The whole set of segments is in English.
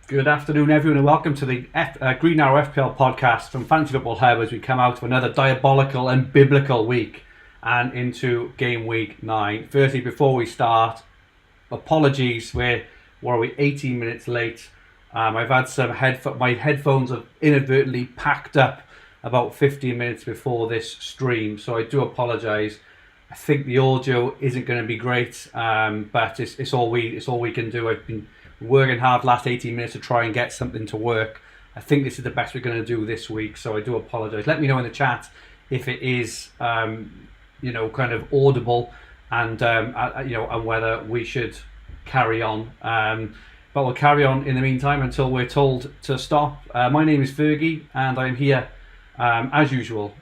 Good afternoon, everyone, and welcome to the Green Arrow FPL podcast from Fantasy Football Hub as we come out of another diabolical and biblical week and into game week 9. Firstly, before we start, apologies, we're 18 minutes late. I've had some my headphones have inadvertently packed up about 15 minutes before this stream, so I do apologise. I think the audio isn't going to be great, but it's all we can do. I've been working hard last 18 minutes to try and get something to work. I think this is the best we're going to do this week, so I do apologise. Let me know in the chat if it is, kind of audible, and and whether we should carry on. But we'll carry on in the meantime until we're told to stop. My name is Fergi, and I'm here, as usual,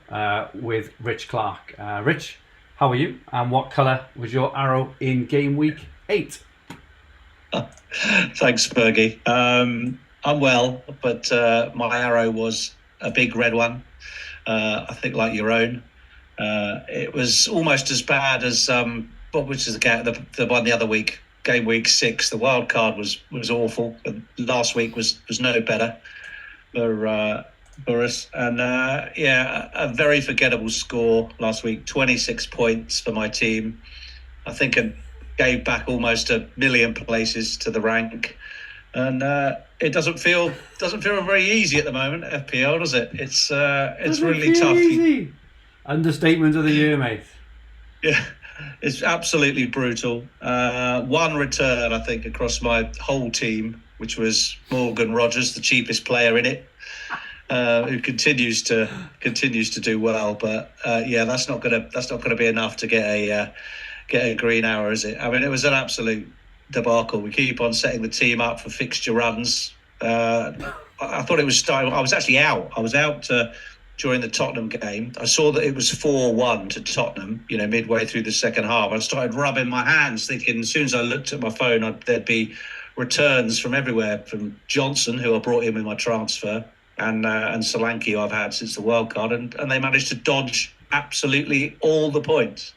with Rich Clarke. Rich, how are you? And what colour was your arrow in game week 8? Thanks, Fergie. I'm well, but my arrow was a big red one. I think like your own. It was almost as bad as which is the one the other week, game week 6. The wild card was awful. Last week was no better for us. And a very forgettable score last week. 26 points for my team. I think gave back almost 1 million places to the rank, and it doesn't feel very easy at the moment. FPL, does it? It's really tough. Easy. Understatement of the year, mate. Yeah, it's absolutely brutal. One return, I think, across my whole team, which was Morgan Rogers, the cheapest player in it, who continues to do well. But that's not gonna be enough to get a green arrow, is it? I mean, it was an absolute debacle. We keep on setting the team up for fixture runs. I thought it was starting. I was actually out. I was out during the Tottenham game. I saw that it was 4-1 to Tottenham, midway through the second half. I started rubbing my hands, thinking as soon as I looked at my phone, there'd be returns from everywhere, from Johnson, who I brought in with my transfer, and Solanke, who I've had since the World Card, and they managed to dodge absolutely all the points.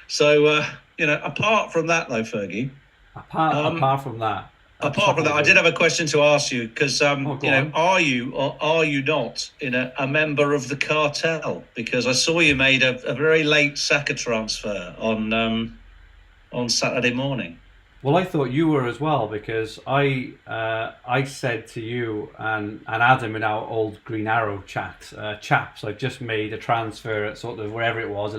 So, apart from that, though, Fergie. Apart from that, I did have a question to ask you, because, are you or are you not a member of the cartel? Because I saw you made a very late Saka transfer on Saturday morning. Well, I thought you were as well, because I said to you and Adam in our old Green Arrow chat, chaps, I've just made a transfer at sort of wherever it was,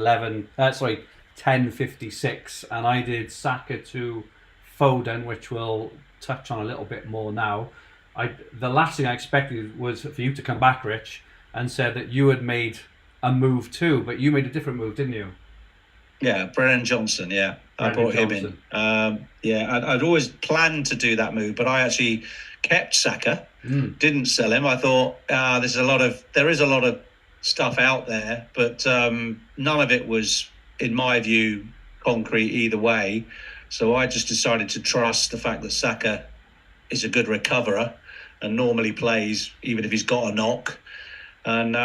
10:56, and I did Saka to Foden, which we'll touch on a little bit more now. The last thing I expected was for you to come back, Rich, and said that you had made a move too, but you made a different move, didn't you? Yeah, Brennan Johnson, yeah. I brought him in. I'd always planned to do that move, but I actually kept Saka, didn't sell him. I thought there is a lot of stuff out there, but none of it was, in my view, concrete either way. So I just decided to trust the fact that Saka is a good recoverer and normally plays even if he's got a knock. And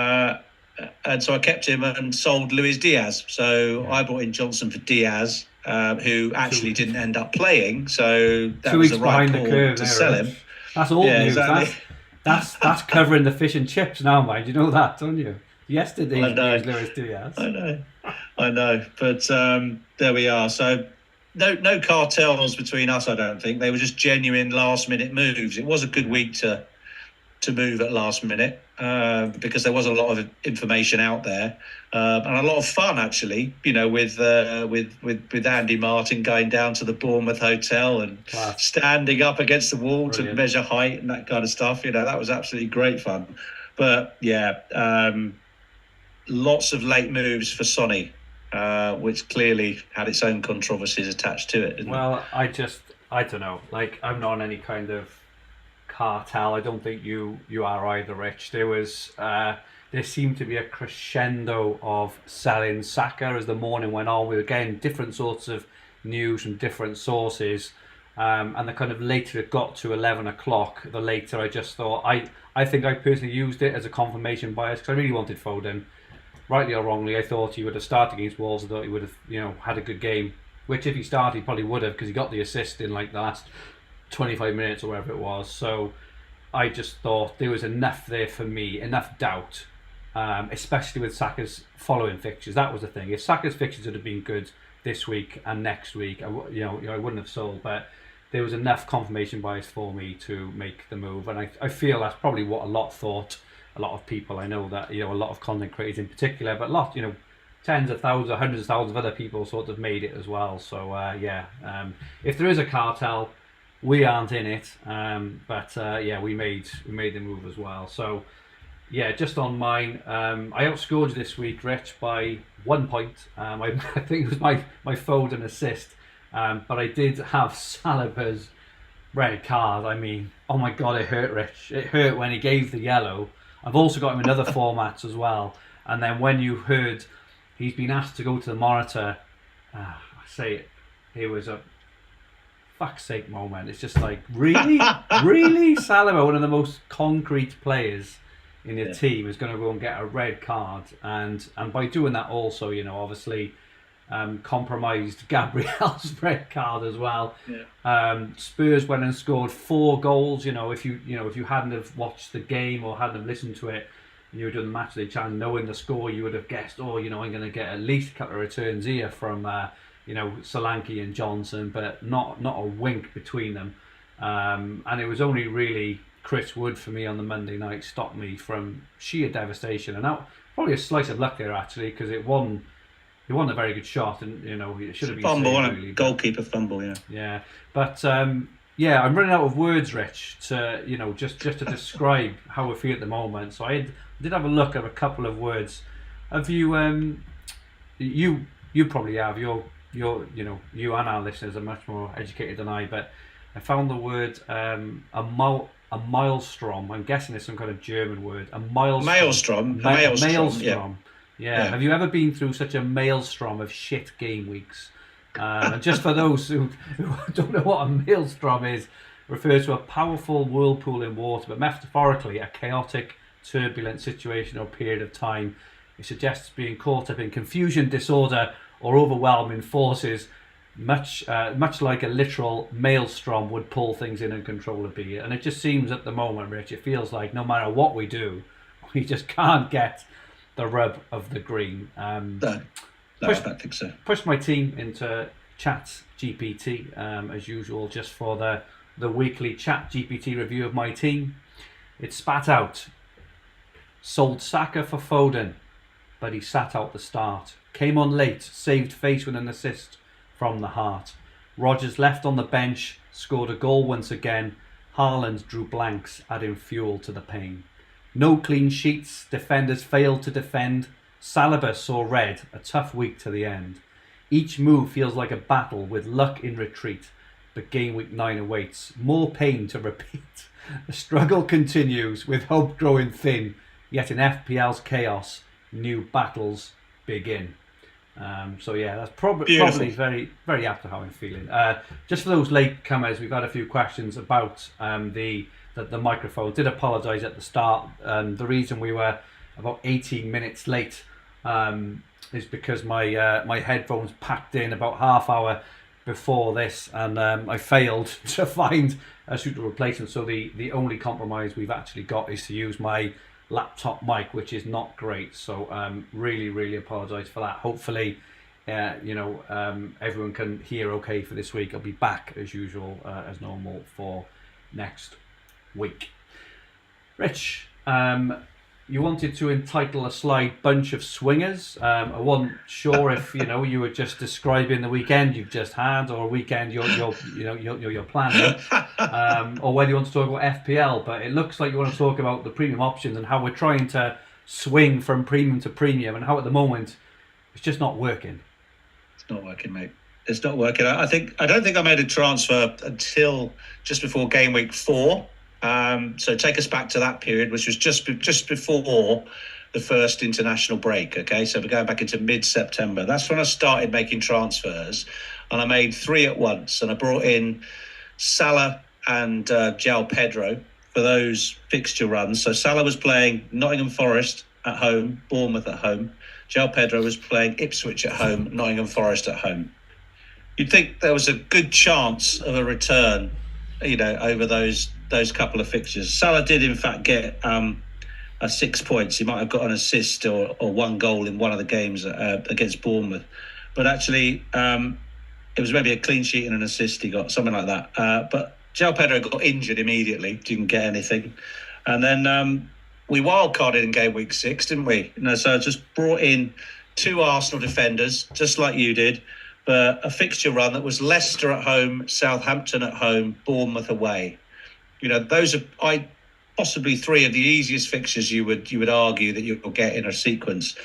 so I kept him and sold Luis Diaz. So I brought in Johnson for Diaz, who actually didn't end up playing. So that was the right call to sell him. That's all news. Exactly. That's covering the fish and chips now, mate. You know that, don't you? Yesterday's news, Luis Diaz. I know. But there we are. So no cartels between us, I don't think. They were just genuine last-minute moves. It was a good week to move at last minute, because there was a lot of information out there, and a lot of fun actually. With Andy Martin going down to the Bournemouth hotel and standing up against the wall to measure height and that kind of stuff. That was absolutely great fun. But lots of late moves for Sonny, which clearly had its own controversies attached to it. Well, I don't know. Like, I'm not on any kind of cartel. I don't think you are either, Rich. There seemed to be a crescendo of selling Saka as the morning went on, with again different sorts of news from different sources, and the kind of later it got to 11 o'clock, the later I just thought, I think I personally used it as a confirmation bias, because I really wanted Foden. Rightly or wrongly, I thought he would have started against Wolves. I thought he would have had a good game, which if he started he probably would have, because he got the assist in like the last 25 minutes or whatever it was. So I just thought there was enough there for me, enough doubt, especially with Saka's following fixtures. That was the thing. If Saka's fixtures had been good this week and next week, I wouldn't have sold. But there was enough confirmation bias for me to make the move, and I feel that's probably what a lot thought. A lot of people, I know that, a lot of content creators in particular, but tens of thousands, hundreds of thousands of other people sort of made it as well. So if there is a cartel, we aren't in it, but we made the move as well. So just on mine, I outscored you this week, Rich, by 1 point. I think it was my Foden assist, but I did have Salah's red card. I mean, oh my god, it hurt, Rich. It hurt when he gave the yellow. I've also got him in other formats as well. And then when you heard he's been asked to go to the monitor, I say it was a fuck's sake moment. It's just like, really? Really? Salah, one of the most concrete players in your team, is going to go and get a red card. And by doing that also, obviously compromised Gabriel's red card as well. Spurs went and scored 4 goals. If you hadn't have watched the game or hadn't have listened to it, and you were doing the match day channel, knowing the score, you would have guessed, I'm going to get at least a couple of returns here from Solanke and Johnson, but not a wink between them. And it was only really Chris Wood for me on the Monday night stopped me from sheer devastation, and that probably a slice of luck there actually, because it won. He won a very good shot, and it should have been fumble, saved, really, goalkeeper fumble, But I'm running out of words, Rich, to just to describe how we feel at the moment. So I did have a look at a couple of words. Have you? You probably have. You and our listeners are much more educated than I. But I found the word a maelstrom. I'm guessing it's some kind of German word. A maelstrom. Maelstrom. Yeah. Have you ever been through such a maelstrom of shit game weeks? And just for those who don't know what a maelstrom is, refers to a powerful whirlpool in water, but metaphorically a chaotic, turbulent situation or period of time. It suggests being caught up in confusion, disorder, or overwhelming forces, much like a literal maelstrom would pull things in uncontrollably. And it just seems at the moment, Rich, it feels like no matter what we do, we just can't get the rub of the green. I don't think so. Pushed my team into Chat GPT as usual, just for the weekly Chat GPT review of my team. It spat out: sold Saka for Foden, but he sat out the start. Came on late, saved face with an assist from the heart. Rodgers left on the bench, scored a goal once again. Haaland drew blanks, adding fuel to the pain. No clean sheets, defenders failed to defend. Salah saw red, a tough week to the end. Each move feels like a battle with luck in retreat, but game week 9 awaits. More pain to repeat. The struggle continues with hope growing thin, yet in FPL's chaos, new battles begin. That's probably very, very apt to how I'm feeling. Just for those late comers, we've had a few questions about the microphone. Did apologise at the start. The reason we were about 18 minutes late is because my headphones packed in about half hour before this, and I failed to find a suitable replacement. So the only compromise we've actually got is to use my laptop mic, which is not great. So really, really apologise for that. Hopefully, everyone can hear okay for this week. I'll be back as usual, as normal for next week. Rich, you wanted to entitle a slide "Bunch of Swingers." I wasn't sure if you were just describing the weekend you've just had, or a weekend you're planning, or whether you want to talk about FPL. But it looks like you want to talk about the premium options and how we're trying to swing from premium to premium, and how at the moment it's just not working. It's not working, mate. It's not working. I don't think I made a transfer until just before game week 4. So take us back to that period, which was just before the first international break. Okay, so we're going back into mid-September. That's when I started making transfers, and I made 3 at once. And I brought in Salah and João Pedro for those fixture runs. So Salah was playing Nottingham Forest at home, Bournemouth at home. João Pedro was playing Ipswich at home, Nottingham Forest at home. You'd think there was a good chance of a return over those couple of fixtures. Salah did in fact get 6 points. He might have got an assist or one goal in one of the games against Bournemouth, but actually it was maybe a clean sheet and an assist he got, something like that. But João Pedro got injured immediately, didn't get anything, and then we wildcarded in game week 6, didn't we? So I just brought in 2 Arsenal defenders, just like you did, but a fixture run that was Leicester at home, Southampton at home, Bournemouth away. Those are possibly 3 of the easiest fixtures you would argue that you'll get in a sequence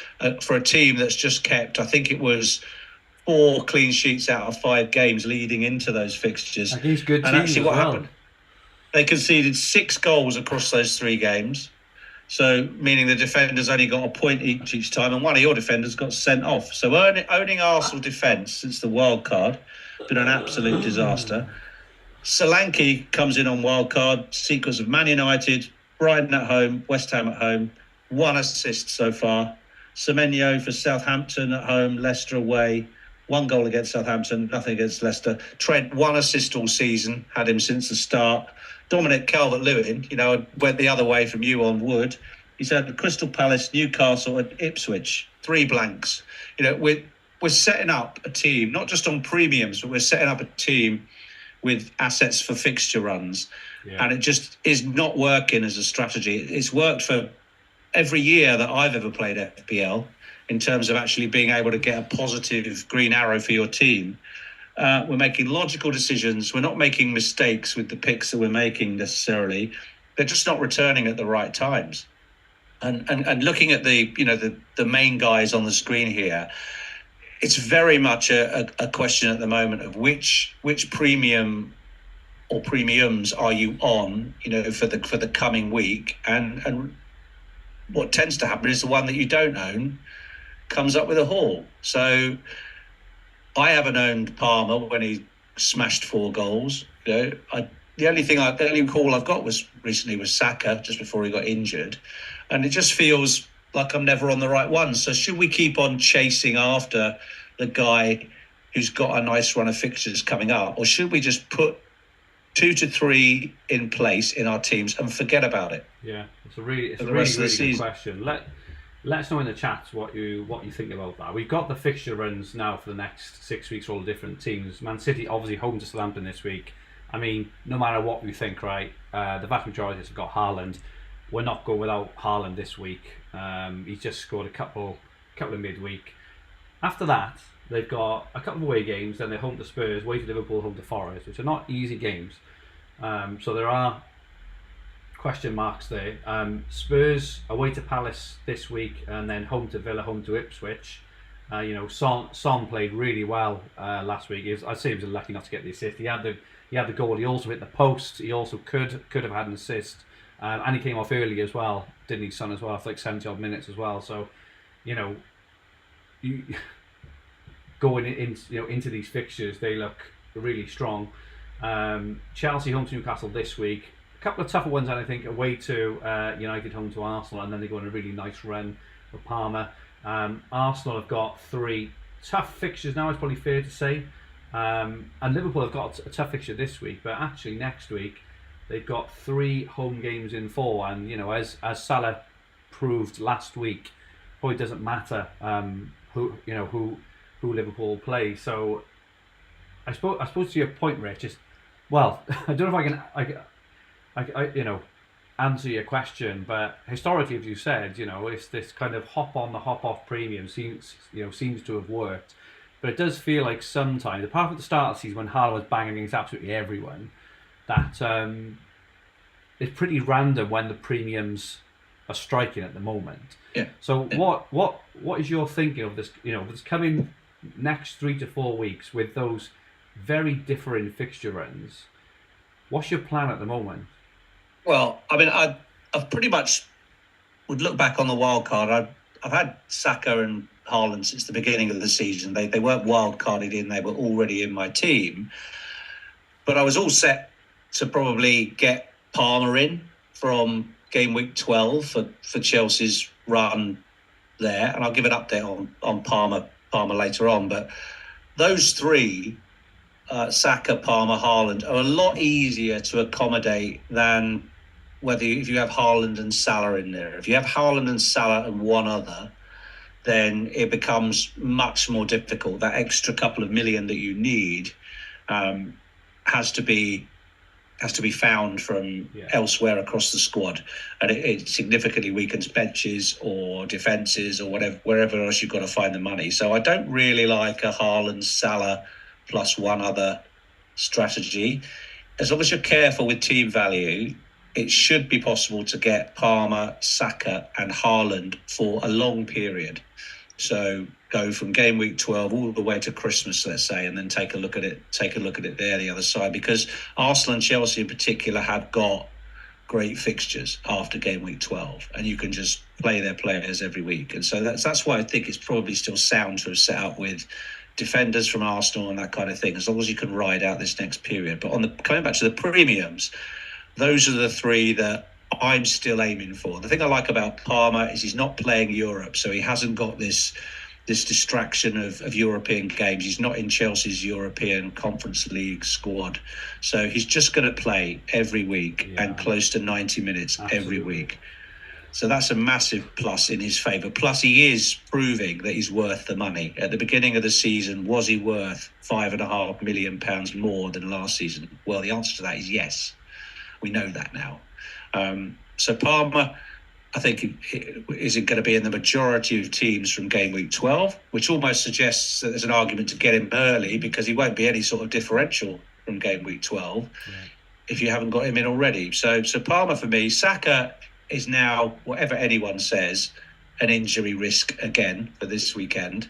for a team that's just kept, I think it was 4 clean sheets out of 5 games leading into those fixtures. Against good teams. And actually what happened, they conceded 6 goals across those 3 games. So meaning the defenders only got a point each time, and one of your defenders got sent off. So owning Arsenal defence since the wild card, been an absolute disaster. Solanke comes in on wild card, sequence of Man United, Brighton at home, West Ham at home, 1 assist so far. Semenyo for Southampton at home, Leicester away, 1 goal against Southampton, nothing against Leicester. Trent, 1 assist all season, had him since the start. Dominic Calvert-Lewin, went the other way from you on Wood. He's had Crystal Palace, Newcastle and Ipswich, 3 blanks. We're setting up a team, not just on premiums, but we're setting up a team with assets for fixture runs. Yeah. And it just is not working as a strategy. It's worked for every year that I've ever played FPL in terms of actually being able to get a positive green arrow for your team. We're making logical decisions. We're not making mistakes with the picks that we're making necessarily. They're just not returning at the right times. And looking at the main guys on the screen here, it's very much a question at the moment of which premium or premiums are you on, for the coming week, and what tends to happen is the one that you don't own comes up with a haul. So I haven't owned Palmer when he smashed 4 goals. The only call I've got was Saka just before he got injured, and it just feels like I'm never on the right one. So should we keep on chasing after the guy who's got a nice run of fixtures coming up, or should we just put 2 to 3 in place in our teams and forget about it? Yeah, it's a really good question. Let us know in the chats what you think about that. We've got the fixture runs now for the next 6 weeks for all the different teams. Man City obviously home to Southampton this week. I mean, no matter what we think, right? The vast majority have got Haaland. We're not going without Haaland this week. He's just scored a couple of midweek. After that, they've got a couple of away games. Then they're home to Spurs, away to Liverpool, home to Forest, which are not easy games. So there are question marks there. Spurs away to Palace this week, and then home to Villa, home to Ipswich. Son played really well last week. I'd say he was lucky not to get the assist. He had the goal. He also hit the post. He also could have had an assist, and he came off early as well, didn't he, Son, as well, for like 70 odd minutes as well. So, you going into these fixtures, they look really strong. Chelsea home to Newcastle this week. A couple of tougher ones, I think, away to United, home to Arsenal, and then they go on a really nice run with Palmer. Arsenal have got 3 tough fixtures now, it's probably fair to say. And Liverpool have got a tough fixture this week, but actually next week they've got 3 home games in 4. And as Salah proved last week, probably doesn't matter who Liverpool play. So I suppose to your point, Rich, is, well, I don't know if I can answer your question, but historically, as you said, it's this kind of hop on the hop off premium seems to have worked, but it does feel like sometimes, apart from the start of the season when Haaland was banging against absolutely everyone, that it's pretty random when the premiums are striking at the moment. Yeah. So yeah. What is your thinking of this? This coming next 3 to 4 weeks with those very different fixture runs. What's your plan at the moment? Well, I mean, I've pretty much would look back on the wild card. I've had Saka and Haaland since the beginning of the season. They weren't wild carded in; they were already in my team. But I was all set to probably get Palmer in from game week 12 for Chelsea's run there, and I'll give an update on Palmer later on. But those 3 Saka, Palmer, Haaland are a lot easier to accommodate than if you have Haaland and Salah in there. If you have Haaland and Salah and one other, then it becomes much more difficult. That extra couple of million that you need has to be found from elsewhere across the squad, and it significantly weakens benches or defences or wherever else you've got to find the money. So I don't really like a Haaland, Salah plus one other strategy. As long as you're careful with team value, it should be possible to get Palmer, Saka and Haaland for a long period. So go from game week 12 all the way to Christmas, let's say, and then take a look at it there, the other side, because Arsenal and Chelsea in particular have got great fixtures after game week 12, and you can just play their players every week. And so that's why I think it's probably still sound to have set up with defenders from Arsenal and that kind of thing, as long as you can ride out this next period. But coming back to the premiums, those are the three that I'm still aiming for. The thing I like about Palmer is he's not playing Europe, so he hasn't got this distraction of European games. He's not in Chelsea's European Conference League squad, so he's just going to play every week and close to 90 minutes every week. So that's a massive plus in his favour. Plus, he is proving that he's worth the money. At the beginning of the season, was he worth £5.5 million more than last season? Well, the answer to that is yes. We know that now. So Palmer, I think, isn't going to be in the majority of teams from game week 12, which almost suggests that there's an argument to get him early, because he won't be any sort of differential from game week 12 if you haven't got him in already. So Palmer for me. Saka is now, whatever anyone says, an injury risk again for this weekend.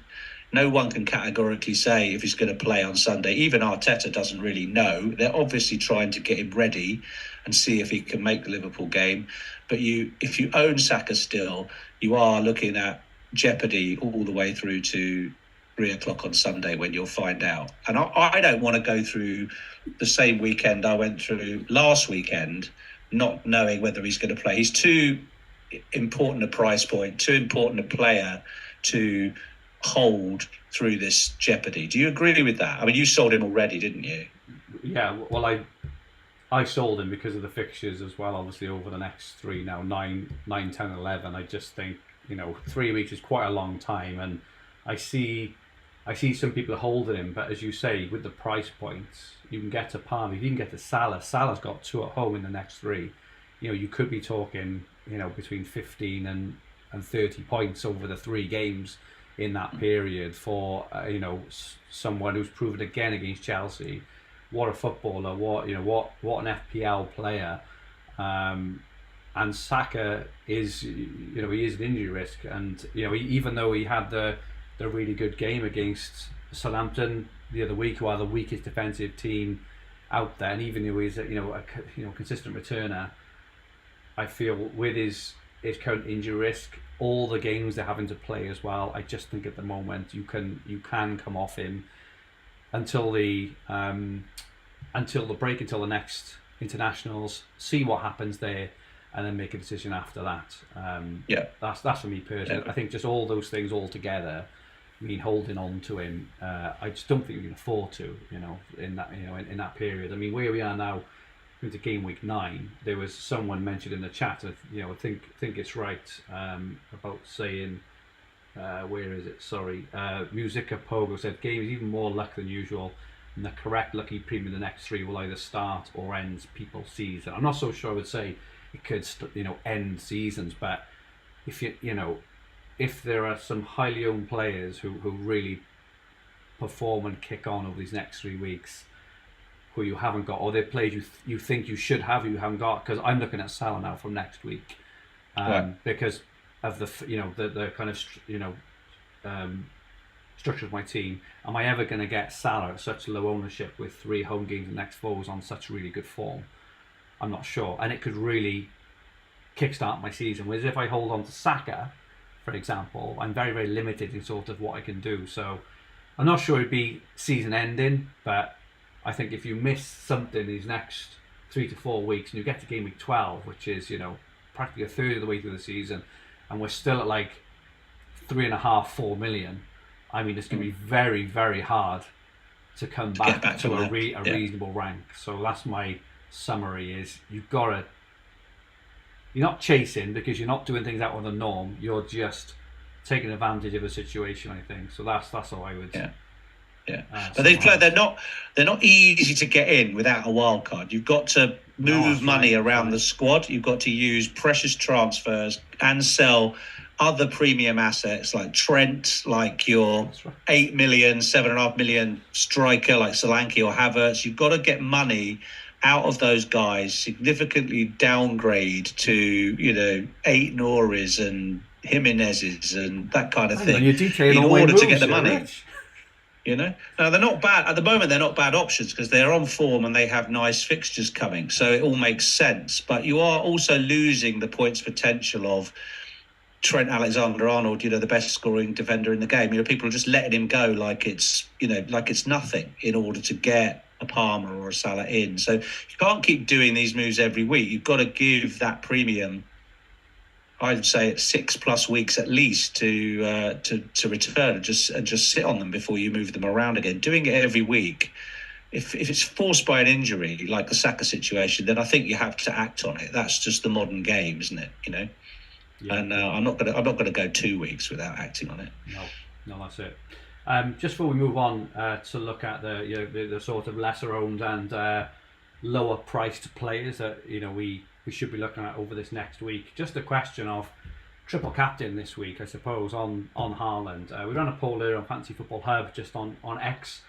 No one can categorically say if he's going to play on Sunday. Even Arteta doesn't really know. They're obviously trying to get him ready and see if he can make the Liverpool game. But if you own Saka still, you are looking at jeopardy all the way through to 3:00 on Sunday, when you'll find out. And I don't want to go through the same weekend I went through last weekend, not knowing whether he's going to play. He's too important a price point, too important a player to hold through this jeopardy. Do you agree with that? I mean, you sold him already, didn't you? Yeah, well, I sold him because of the fixtures as well, obviously, over the next three now, 9, 10, 11. I just think, 3 weeks is quite a long time, and I see some people holding him, but as you say, with the price points, you can get to Palmer, you can get to Salah. Salah's got 2 at home in the next 3. You could be talking, between 15 and 30 points over the 3 games in that period for someone who's proven again against Chelsea what a footballer, what an FPL player, and Saka is he is an injury risk, and even though he had the really good game against Southampton the other week, who are the weakest defensive team out there, and even though he's a consistent returner, I feel with his current injury risk, all the games they're having to play as well, I just think at the moment you can come off him until the break, until the next internationals, see what happens there, and then make a decision after that. That's for me personally. I think just all those things all together mean holding on to him. I just don't think we can afford to, in that period. I mean, where we are now into game week 9, there was someone mentioned in the chat, I think it's right, about saying, where is it? Sorry, Musica Pogo said, game is even more luck than usual, and the correct lucky premium the next 3 will either start or end people's season. I'm not so sure I would say it could end seasons, but if there are some highly owned players who really perform and kick on over these next 3 weeks, who you haven't got, or they're players you think you should have, you haven't got, because I'm looking at Salah now from next week, because of the kind of structure of my team. Am I ever going to get Salah at such low ownership with 3 home games and next 4 on such really good form? I'm not sure, and it could really kickstart my season. Whereas if I hold on to Saka, for example, I'm very, very limited in sort of what I can do. So I'm not sure it'd be season ending, but I think if you miss something these next 3 to 4 weeks, and you get to game week 12, which is practically a third of the way through the season, and we're still at like 3.5, 4 million, I mean, it's going to be very, very hard to come get back to a yeah. reasonable rank. So that's my summary: is you're not chasing because you're not doing things out of the norm. You're just taking advantage of a situation, I think. So that's how I would. Yeah. But they're not easy to get in without a wild card. You've got to move money around the squad. You've got to use precious transfers and sell other premium assets like Trent, like your 8 million, 7.5 million striker like Solanke or Havertz. You've got to get money out of those guys, significantly downgrade to 8 Noris and Jimenez's and that kind of thing in order to get the money. Now they're not bad at the moment. They're not bad options because they're on form and they have nice fixtures coming, so it all makes sense. But you are also losing the points potential of Trent Alexander-Arnold, the best scoring defender in the game. People are just letting him go like it's nothing in order to get a Palmer or a Salah in. So you can't keep doing these moves every week. You've got to give that premium, I'd say, 6+ weeks at least to return and just sit on them before you move them around again. Doing it every week, if it's forced by an injury like the Saka situation, then I think you have to act on it. That's just the modern game, isn't it? Yeah. And I'm not gonna go 2 weeks without acting on it. No, that's it. Just before we move on to look at the sort of lesser owned and lower priced players that we should be looking at over this next week. Just a question of triple captain this week, I suppose, on Haaland. We ran a poll there on Fantasy Football Hub just on X,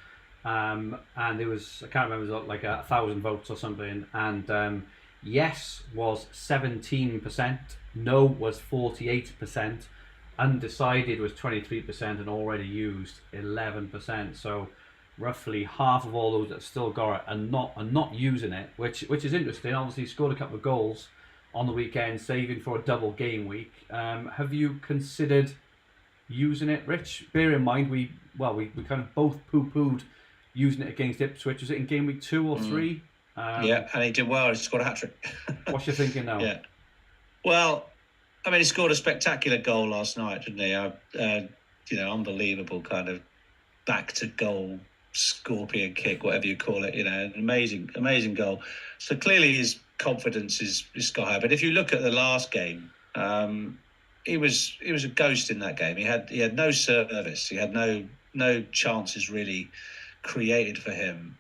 and there was, I can't remember, it was like 1,000 votes or something, and yes was 17%, no was 48%, undecided was 23%, and already used 11%. So roughly half of all those that still got it and not using it, which is interesting. Obviously scored a couple of goals on the weekend, saving for a double game week. Have you considered using it, Rich? Bear in mind we kind of both poo-pooed using it against Ipswich. Was it in game week 2 or 3? Yeah, and he did well. He scored a hat-trick. What's your thinking now? Yeah. Well, I mean, he scored a spectacular goal last night, didn't he? Unbelievable kind of back to goal scorpion kick, whatever you call it. An amazing goal. So clearly his confidence is sky high. But if you look at the last game, he was a ghost in that game. He had no service. He had no chances really created for him.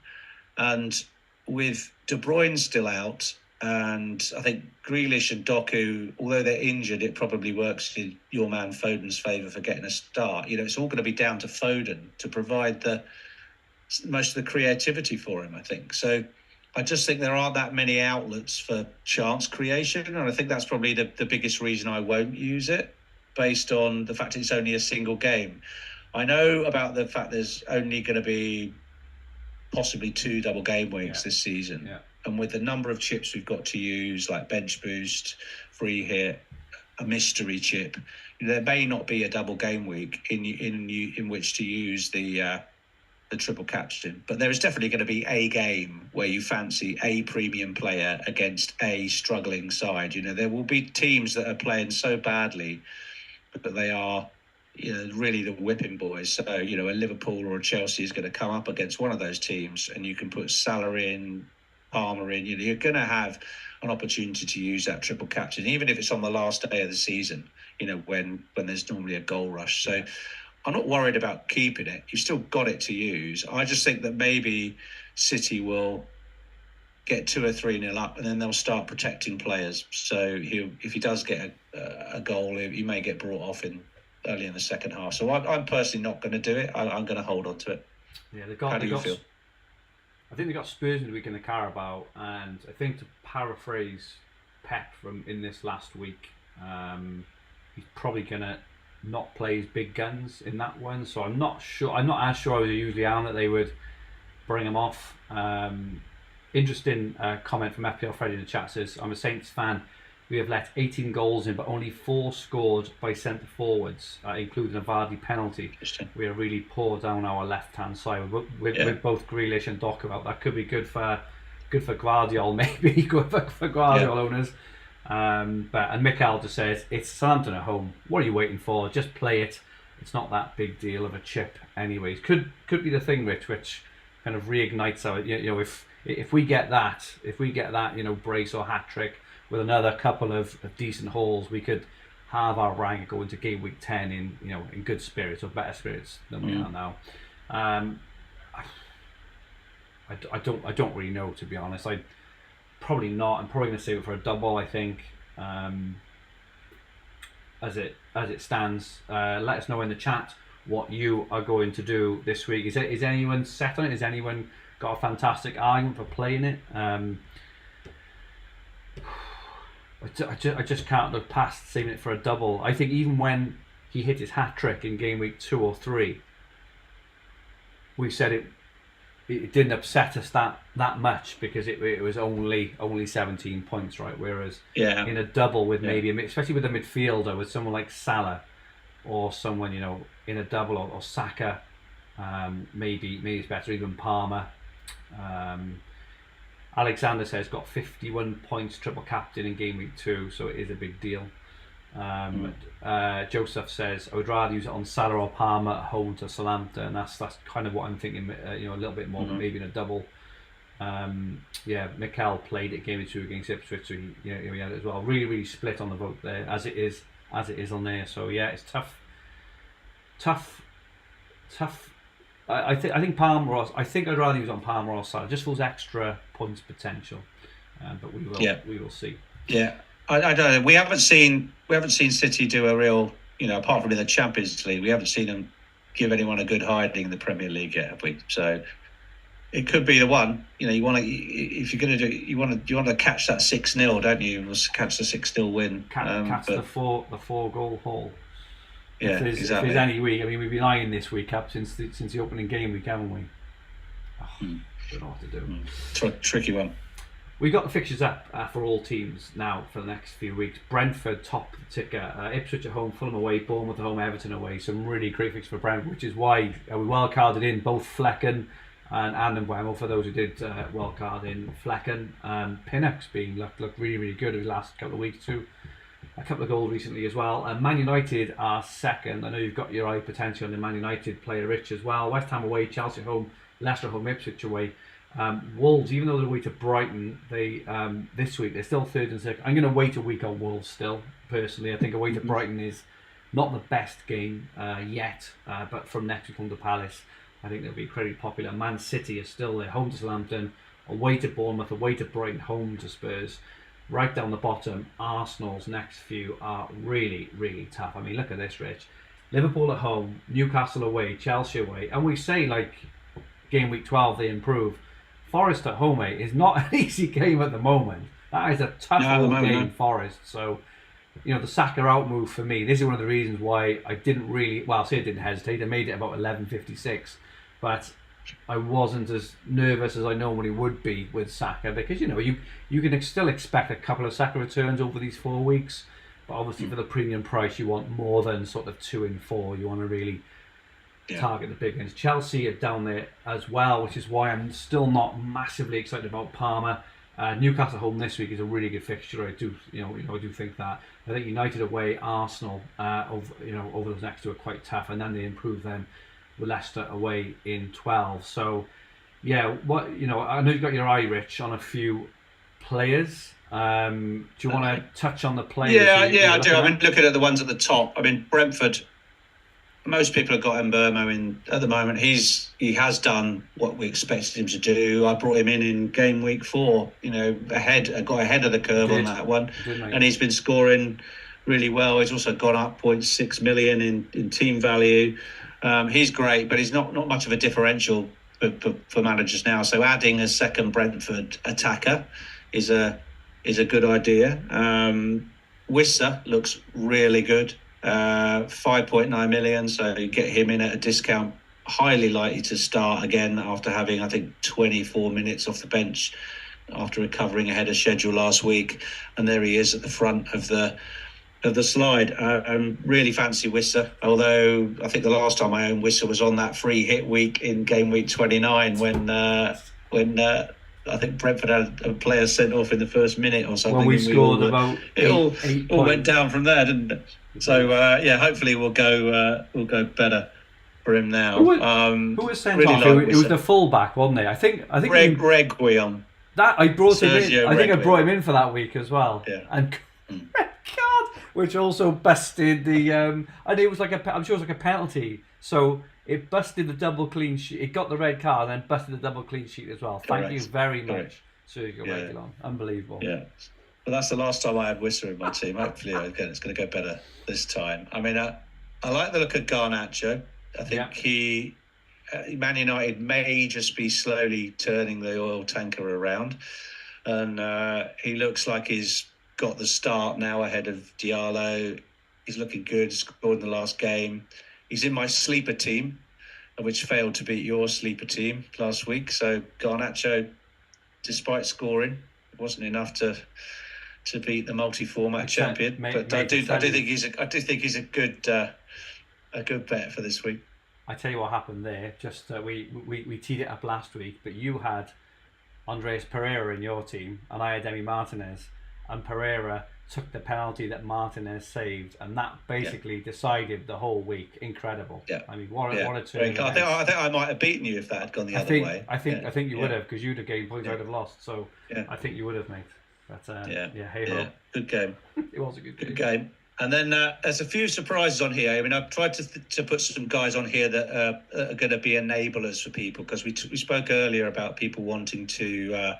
And with De Bruyne still out, and I think Grealish and Doku, although they're injured, it probably works in your man Foden's favour for getting a start. It's all going to be down to Foden to provide most of the creativity for him, I think. So I just think there aren't that many outlets for chance creation, and I think that's probably the biggest reason I won't use it, based on the fact it's only a single game. I know about the fact there's only going to be possibly 2 double game weeks this season. Yeah. And with the number of chips we've got to use, like bench boost, free hit, a mystery chip, there may not be a double game week in which to use the triple captain. But there is definitely going to be a game where you fancy a premium player against a struggling side. There will be teams that are playing so badly that they are really the whipping boys. So, a Liverpool or a Chelsea is going to come up against one of those teams, and you can put Salah in, Palmer in. You're going to have an opportunity to use that triple captain, even if it's on the last day of the season, when there's normally a goal rush. So I'm not worried about keeping it. You've still got it to use. I just think that maybe City will get 2 or 3-0 up, and then they'll start protecting players. So if he does get a goal, he may get brought off early in the second half. So I'm personally not going to do it. I'm going to hold on to it. Yeah, How do you feel? I think they got Spurs in the week in the Carabao, and I think, to paraphrase Pep from in this last week, he's probably going to not play his big guns in that one. So I'm not as sure as I usually am that they would bring him off. Interesting comment from FPL Freddy in the chat says, I'm a Saints fan. We have let 18 goals in, but only 4 scored by centre forwards, including a Vardy penalty. We are really poor down our left-hand side with both Grealish and Doku out. That could be good for Guardiola, maybe good for Guardiola owners. And Mikel just says, it's Southampton at home. What are you waiting for? Just play it. It's not that big deal of a chip, anyways. Could be the thing, Rich, which kind of reignites our, if we get that, brace or hat trick with another couple of decent hauls, we could have our rank go into game week 10 in good spirits, or better spirits than we are now. I don't really know, to be honest. I probably not. I'm probably going to save it for a double, I think. As it stands, let us know in the chat what you are going to do this week. Is anyone set on it? Has anyone got a fantastic argument for playing it? I just can't look past saving it for a double. I think even when he hit his hat trick in game week 2 or 3, we said it didn't upset us that much because it was only 17 points, right? Whereas in a double with maybe, especially with a midfielder, with someone like Salah or someone, in a double, or Saka, maybe it's better, even Palmer. Alexander says got 51 points, triple captain in game week 2, so it is a big deal. Joseph says I would rather use it on Salah or Palmer at home to Southampton, and that's kind of what I'm thinking. A little bit more, maybe in a double. Mikel played it game week 2 against Ipswich, so he had it as well. Really, really split on the vote there, as it is on there. So it's tough. I think Palmer. I think I'd rather use it on Palmer or Salah, just for those extra points potential. But we will see. Yeah. I don't know. We haven't seen City do a real, apart from in the Champions League, we haven't seen them give anyone a good hiding in the Premier League yet, have we? So it could be the one. You want to, if you're going to do, you want to catch that 6-0, don't you? Catch the 6-0 win. Catch the four goal haul. Yeah, exactly. If there's any week, we've been eyeing this week up since the opening game week, haven't we? Don't know what to do. Tricky one. We got the fixtures up for all teams now for the next few weeks. Brentford top the ticker, Ipswich at home, Fulham away, Bournemouth at home, Everton away. Some really great fixtures for Brentford, which is why we wildcarded in both Flecken and Wemel. For those who did wildcard in Flecken, Pinnock's looked really, really good over the last couple of weeks too. A couple of goals recently as well. Man United are second. I know you've got your eye potential on the Man United player Rich as well. West Ham away, Chelsea at home, Leicester at home, Ipswich away. Wolves, even though they're away to Brighton, they this week they're still third and second. I'm going to wait a week on Wolves still. Personally, I think away to Brighton is not the best game yet, but from next week home to Palace, I think they'll be incredibly popular. Man City is still there, home to Southampton, away to Bournemouth, away to Brighton, home to Spurs. Right down the bottom, Arsenal's next few are really, really tough. Look at this, Rich. Liverpool at home, Newcastle away, Chelsea away, and we say game week 12 they improve. Forest at home, is not an easy game at the moment. That is a tough game, Forest. So, the Saka out move for me, this is one of the reasons why I didn't really, I didn't hesitate. I made it about 11.56, but I wasn't as nervous as I normally would be with Saka, because you can still expect a couple of Saka returns over these 4 weeks, but obviously for the premium price you want more than sort of 2 in 4. You want to really target the big ones. Chelsea are down there as well, which is why I'm still not massively excited about Palmer. Newcastle home this week is a really good fixture. I do think that. I think United away, Arsenal over those next two are quite tough, and then they improve them with Leicester away in 12. So I know you've got your eye, Rich, on a few players. Do you want to touch on the players? Yeah, I do. Looking at the ones at the top. Brentford. Most people have got Mbermo in at the moment. He has done what we expected him to do. I brought him in game week 4. Got ahead of the curve on that one, and he's been scoring really well. He's also gone up 0.6 million in team value. He's great, but he's not much of a differential for managers now. So adding a second Brentford attacker is a good idea. Wissa looks really good. 5.9 million, so you get him in at a discount. Highly likely to start again after having, I think, 24 minutes off the bench after recovering ahead of schedule last week, and there he is at the front of the slide. Really fancy Wissa, although I think the last time I owned Wissa was on that free hit week in game week 29 when I think Brentford had a player sent off in the first minute or something. Well, we scored about it all went down from there, didn't it? So hopefully we'll go better. for him now. Who was sent really off? like It was the fullback, wasn't it? I think Reguilon. that I brought him in. Sergio I think I Reguilon. brought him in for that week as well. Yeah. And God, which also busted the. And it was like I'm sure it was like a penalty. So it busted the double clean sheet. It got the red card and then busted the double clean sheet as well. Thank you very much, Sergio Reguilon. Unbelievable. Yeah. But that's the last time I had Whistler in my team. Hopefully, again, it's going to go better this time. I mean, I like the look of Garnacho. I think Man United may just be slowly turning the oil tanker around. And he looks like he's got the start now ahead of Diallo. He's looking good, scored in the last game. He's in my sleeper team, which failed to beat your sleeper team last week. So Garnacho, despite scoring, it wasn't enough to beat the multi-format champion. But I do think he's a good bet for this week. I tell you what happened there. Just we teed it up last week, but you had Andres Pereira in your team, and I had Emi Martinez, and Pereira took the penalty that Martinez saved, and that basically decided the whole week. Incredible. Yeah. I mean, what a turn! I think I might have beaten you if that had gone the other way. I think you would have, because you'd have gained points, I'd have lost. So I think you would have, mate. But hey ho. Good game. It was a good game. And then there's a few surprises on here. I mean, I've tried to put some guys on here that are going to be enablers for people, because we spoke earlier about people wanting to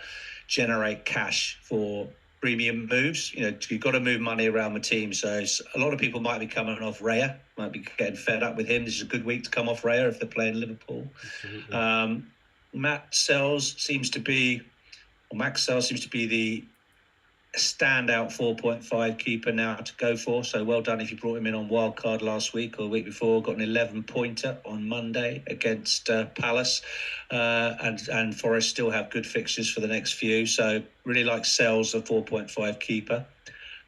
generate cash for premium moves. You know, you've got to move money around the team. So a lot of people might be coming off Raya, might be getting fed up with him. This is a good week to come off Raya if they're playing Liverpool. Max Sells seems to be the standout 4.5 keeper now to go for. So well done if you brought him in on wildcard last week or the week before. Got an 11-pointer on Monday against Palace, and Forest still have good fixtures for the next few. So really like Sells, a 4.5 keeper.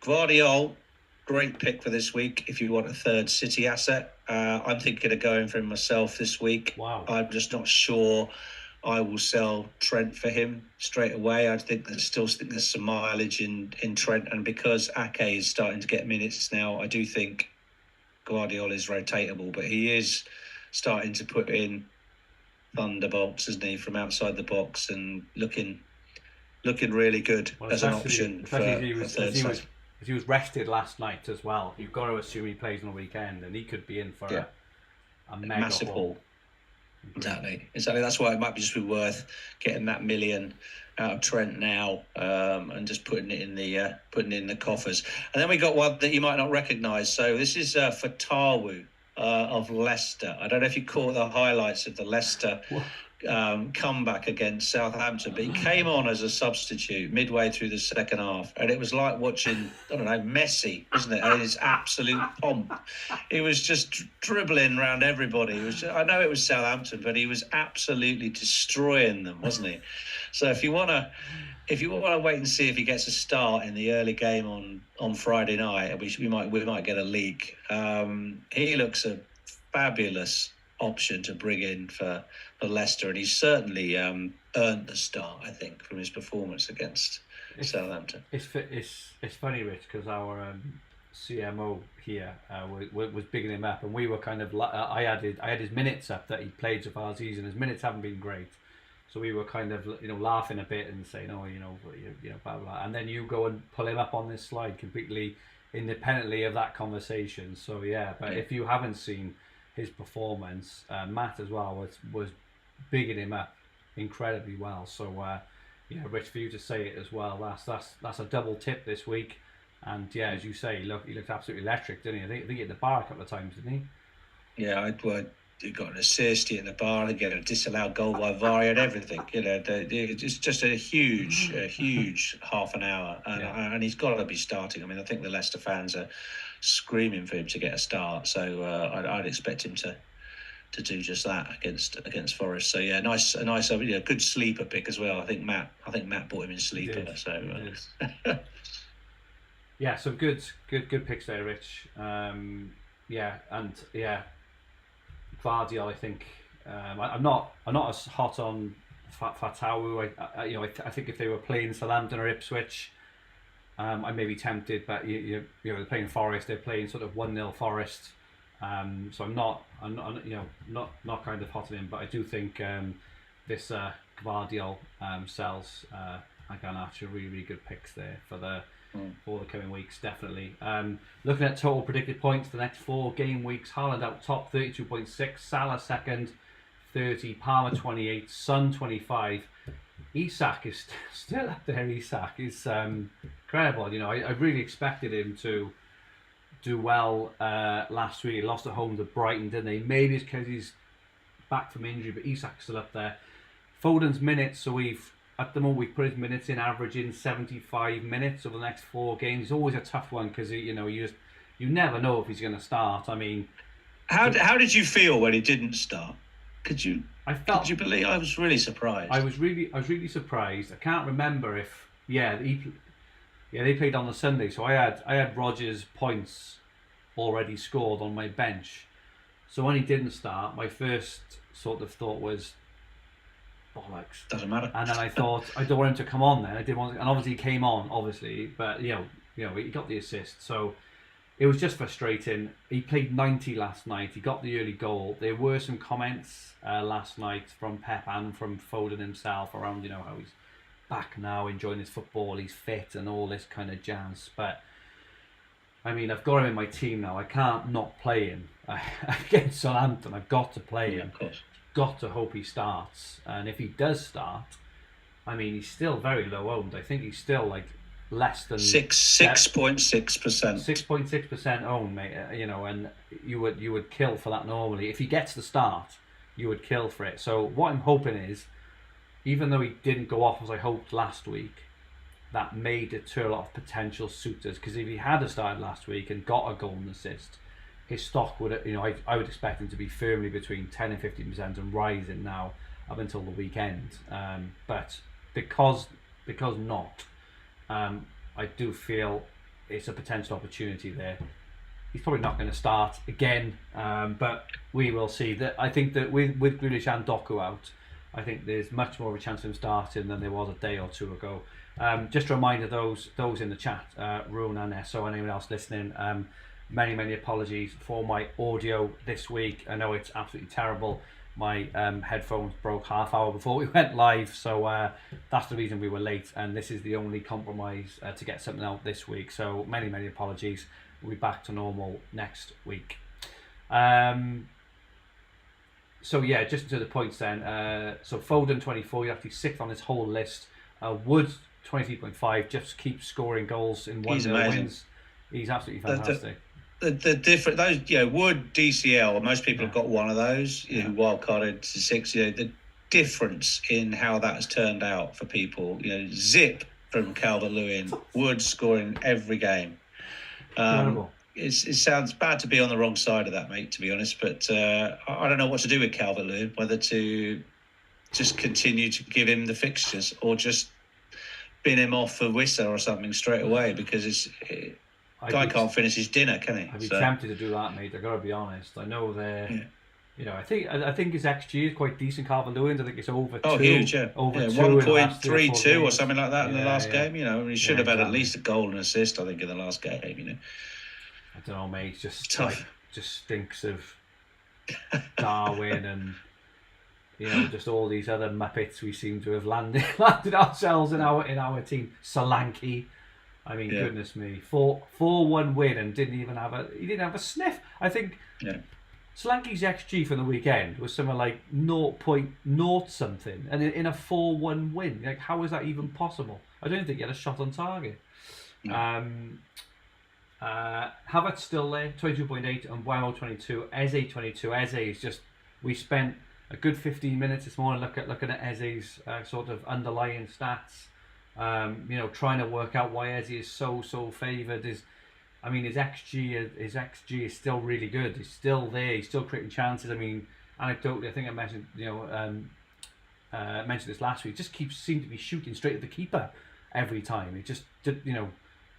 Guardiola, great pick for this week if you want a third City asset. I'm thinking of going for him myself this week. Wow. I'm just not sure I will sell Trent for him straight away. I think there's some mileage in Trent, and because Ake is starting to get minutes now, I do think Guardiola is rotatable, but he is starting to put in thunderbolts, isn't he, from outside the box, and looking really good as an option for a third side. He was rested last night as well. You've got to assume he plays on the weekend, and he could be in for a mega massive haul. Exactly. That's why it might just be worth getting that million out of Trent now, and just putting it in the coffers. And then we got one that you might not recognise. So this is for Tarwu of Leicester. I don't know if you caught the highlights of the Leicester comeback against Southampton, but he came on as a substitute midway through the second half, and it was like watching, I don't know, Messi, isn't it? His absolute pomp. He was just dribbling around everybody. I know it was Southampton, but he was absolutely destroying them, wasn't he? So if you want to wait and see if he gets a start in the early game on Friday night, we might get a leak. He looks a fabulous option to bring in for Leicester, and he's certainly earned the start, I think, from his performance against Southampton. It's funny, Rich, because our CMO here was bigging him up, and we were kind of I had his minutes up that he played so far this season. His minutes haven't been great, so we were kind of laughing a bit and saying, blah blah, and then you go and pull him up on this slide completely independently of that conversation. So if you haven't seen his performance, Matt as well was bigging him up incredibly well. So Rich, for you to say it as well, that's a double tip this week. And as you say, he looked absolutely electric, didn't he? I think he hit the bar a couple of times, didn't he? Yeah, he got an assist, he hit the bar, and get a disallowed goal by VAR and everything. It's just a huge half an hour, and he's got to be starting. I mean, I think the Leicester fans are screaming for him to get a start, so I'd expect him to do just that against Forest. So a nice good sleeper pick as well. I think Matt bought him in sleeper. Some good picks there, Rich. Guardiola, I think I'm not as hot on Fatawu. I think if they were playing Southampton or Ipswich, I may be tempted, but they're playing Forest. They're playing sort of 1-0 Forest. So I'm not kind of hot on him, but I do think this Gvardiol sells Garnacho really, really good picks there for the coming weeks, definitely. Looking at total predicted points for the next 4 game weeks, Haaland out top, 32.6, Salah second, 30, Palmer 28, Son 25. Isak is still up there. Isak is incredible. I really expected him to do well last week. He lost at home to Brighton, didn't he? Maybe it's because he's back from injury, but Isak's still up there. Foden's minutes, so at the moment we've put his minutes in, averaging 75 minutes over the next 4 games. It's always a tough one because you never know if he's going to start. I mean, how did you feel when he didn't start? Could you believe? I was really surprised. I was really surprised. I can't remember if they played on the Sunday, so I had Rodgers' points already scored on my bench. So when he didn't start, my first sort of thought was bollocks. Doesn't matter. And then I thought I don't want him to come on. Then I didn't want, and obviously he came on, but he got the assist. So it was just frustrating. He played 90 last night. He got the early goal. There were some comments last night from Pep and from Foden himself around how he's back now, enjoying his football, he's fit and all this kind of jazz. But I mean, I've got him in my team now. I can't not play him against Southampton. I've got to play him. Of course. Got to hope he starts. And if he does start, I mean, he's still very low owned. I think he's still like less than 6.6%. 6.6% owned, mate. And you would kill for that normally. If he gets the start, you would kill for it. So what I'm hoping is, even though he didn't go off as I hoped last week, that may deter a lot of potential suitors. Because if he had started last week and got a goal and assist, his stock would, I would expect him to be firmly between 10 and 15% and rising now up until the weekend. But because not, I do feel it's a potential opportunity there. He's probably not going to start again, but we will see. I think that with Grealish and Doku out, I think there's much more of a chance of him starting than there was a day or two ago. Just a reminder, those in the chat, Rune and Esso, and anyone else listening, many apologies for my audio this week. I know it's absolutely terrible. My headphones broke half hour before we went live, so that's the reason we were late, and this is the only compromise to get something out this week. So many apologies. We'll be back to normal next week. So yeah, just to the points then. So Foden 24, you're actually 6th on this whole list. Wood 23.5, just keeps scoring goals in 1-0 wins. He's absolutely fantastic. The different Wood, DCL, most people have got one of those. Wild carded to 6. The difference in how that's turned out for people. Zip from Calvert-Lewin, Wood scoring every game. It sounds bad to be on the wrong side of that, mate, to be honest, but I don't know what to do with Calvert-Lewin, whether to just continue to give him the fixtures or just bin him off for Wissa or something straight away, because guy can't finish his dinner, can he? I'd be tempted to do that, mate. I've got to be honest. I know they're... I think his XG is quite decent. Calvert-Lewin, I think it's over 2. Oh, huge, yeah. Over 1.32 or something like that in the last game. He should have had at least a goal and assist, I think, in the last game. I don't know, mate. It's just tough. Just stinks of Darwin and just all these other muppets we seem to have landed ourselves in our team. Solanke. I mean, goodness me, 4-1 win and didn't have a sniff. I think Solanke's XG for the weekend was something like 0.0 something, and in a 4-1 win, like how is that even possible? I don't think he had a shot on target. No. Havertz still there, 22.8, and Wamo 22, Eze 22. Eze is just, we spent a good 15 minutes this morning looking at Eze's sort of underlying stats. Trying to work out why Eze is so favoured. His XG is still really good. He's still there. He's still creating chances. I mean, anecdotally, I think I mentioned mentioned this last week. Just seems to be shooting straight at the keeper every time. It just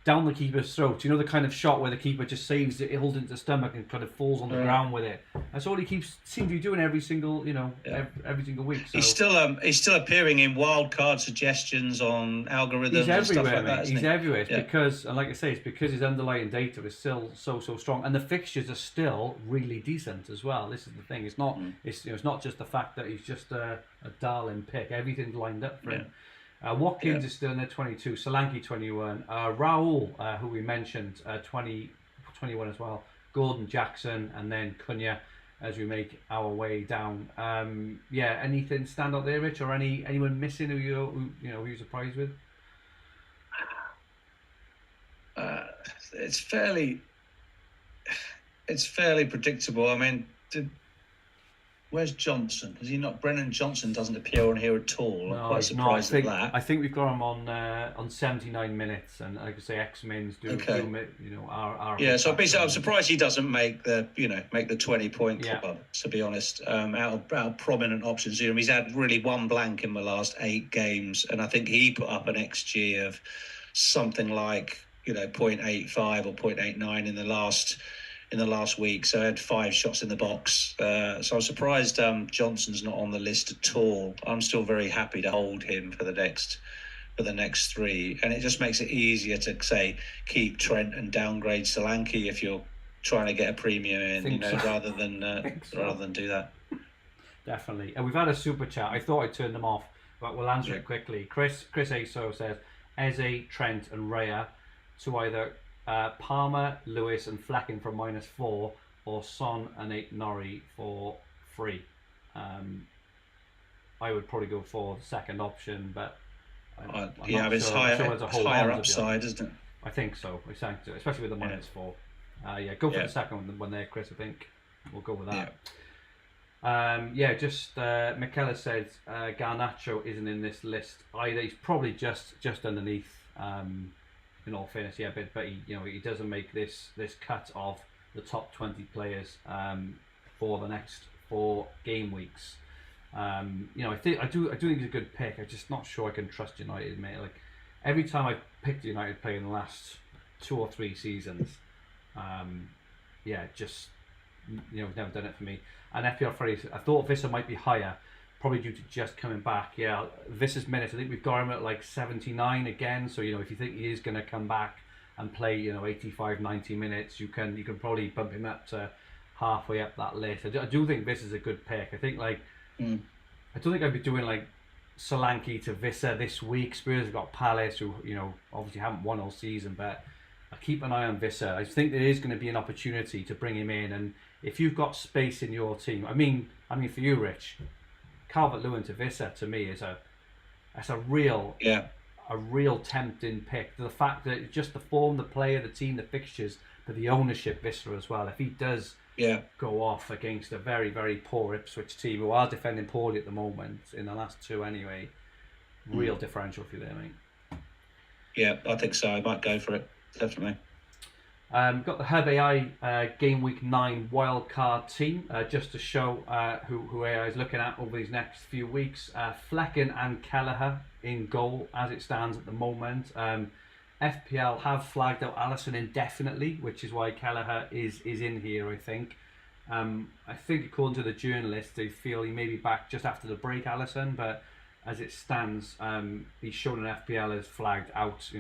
down the keeper's throat. You know, the kind of shot where the keeper just saves it, holds it into the stomach and kind of falls on the ground with it. That's all he seems to be doing every single, every single week. So he's still appearing in wild card suggestions on algorithms. He's everywhere, and stuff like that, He's everywhere. It's because, and like I say, it's because his underlying data is still so strong, and the fixtures are still really decent as well. This is the thing. It's not. It's not just the fact that he's just a darling pick. Everything's lined up for him. Watkins is still in there, 22. Solanke, 21. Raul, who we mentioned, 21 as well. Gordon, Jackson, and then Cunha as we make our way down. Anything stand out there, Rich, or anyone missing who you're surprised with? It's fairly predictable. I mean, where's Johnson? Is he not? Brennan Johnson doesn't appear on here at all. I'm quite surprised at that. I think we've got him on 79 minutes, and like I say, X-Men's do our So I'm surprised he doesn't make the 20-point club. To be honest, out of prominent options here, he's had really one blank in the last 8 games, and I think he put up an XG of something like 0.85 or 0.89 in the last week, so I had 5 shots in the box. So I'm surprised Johnson's not on the list at all. I'm still very happy to hold him for the next 3, and it just makes it easier to say keep Trent and downgrade Solanke if you're trying to get a premium in, rather than do that. Definitely. And we've had a super chat. I thought I'd turn them off, but we'll answer it quickly. Chris Aso says Eze, Trent, and Raya to either Palmer, Lewis, and Flecken for -4, or Son and Nori for free. I would probably go for the second option, but it's higher upside, isn't it? I think so, especially with the -4. Go for the second one there, Chris. I think we'll go with that. Michaela said Garnacho isn't in this list either. He's probably just underneath. In all fairness, but he doesn't make this cut of the top 20 players for the next 4 game weeks. I do think he's a good pick. I'm just not sure I can trust United, mate. Like every time I've picked a United player in the last 2 or 3 seasons, never done it for me. And FPL Freddy, I thought Visser might be higher, probably due to just coming back. Visser's minutes, I think we've got him at like 79 again. So if you think he is going to come back and play 85, 90 minutes, you can probably bump him up to halfway up that list. I do think Visser's a good pick. I think I don't think I'd be doing like Solanke to Visser this week. Spurs have got Palace, who obviously haven't won all season, but I keep an eye on Visser. I think there is going to be an opportunity to bring him in, and if you've got space in your team, I mean for you, Rich, Calvert-Lewin to Visser to me is a real tempting pick. The fact that it's just the form, the player, the team, the fixtures, but the ownership, Visser as well. If he does go off against a very, very poor Ipswich team who are defending poorly at the moment in the last 2 anyway, real differential for you there, mate. Yeah, I think so. I might go for it, definitely. Got the Hub AI Game Week 9 wildcard team, just to show who AI is looking at over these next few weeks. Flecken and Kelleher in goal as it stands at the moment. FPL have flagged out Alisson indefinitely, which is why Kelleher is in here, I think. I think according to the journalist, they feel he may be back just after the break, Alisson, but as it stands, he's shown in FPL as flagged out,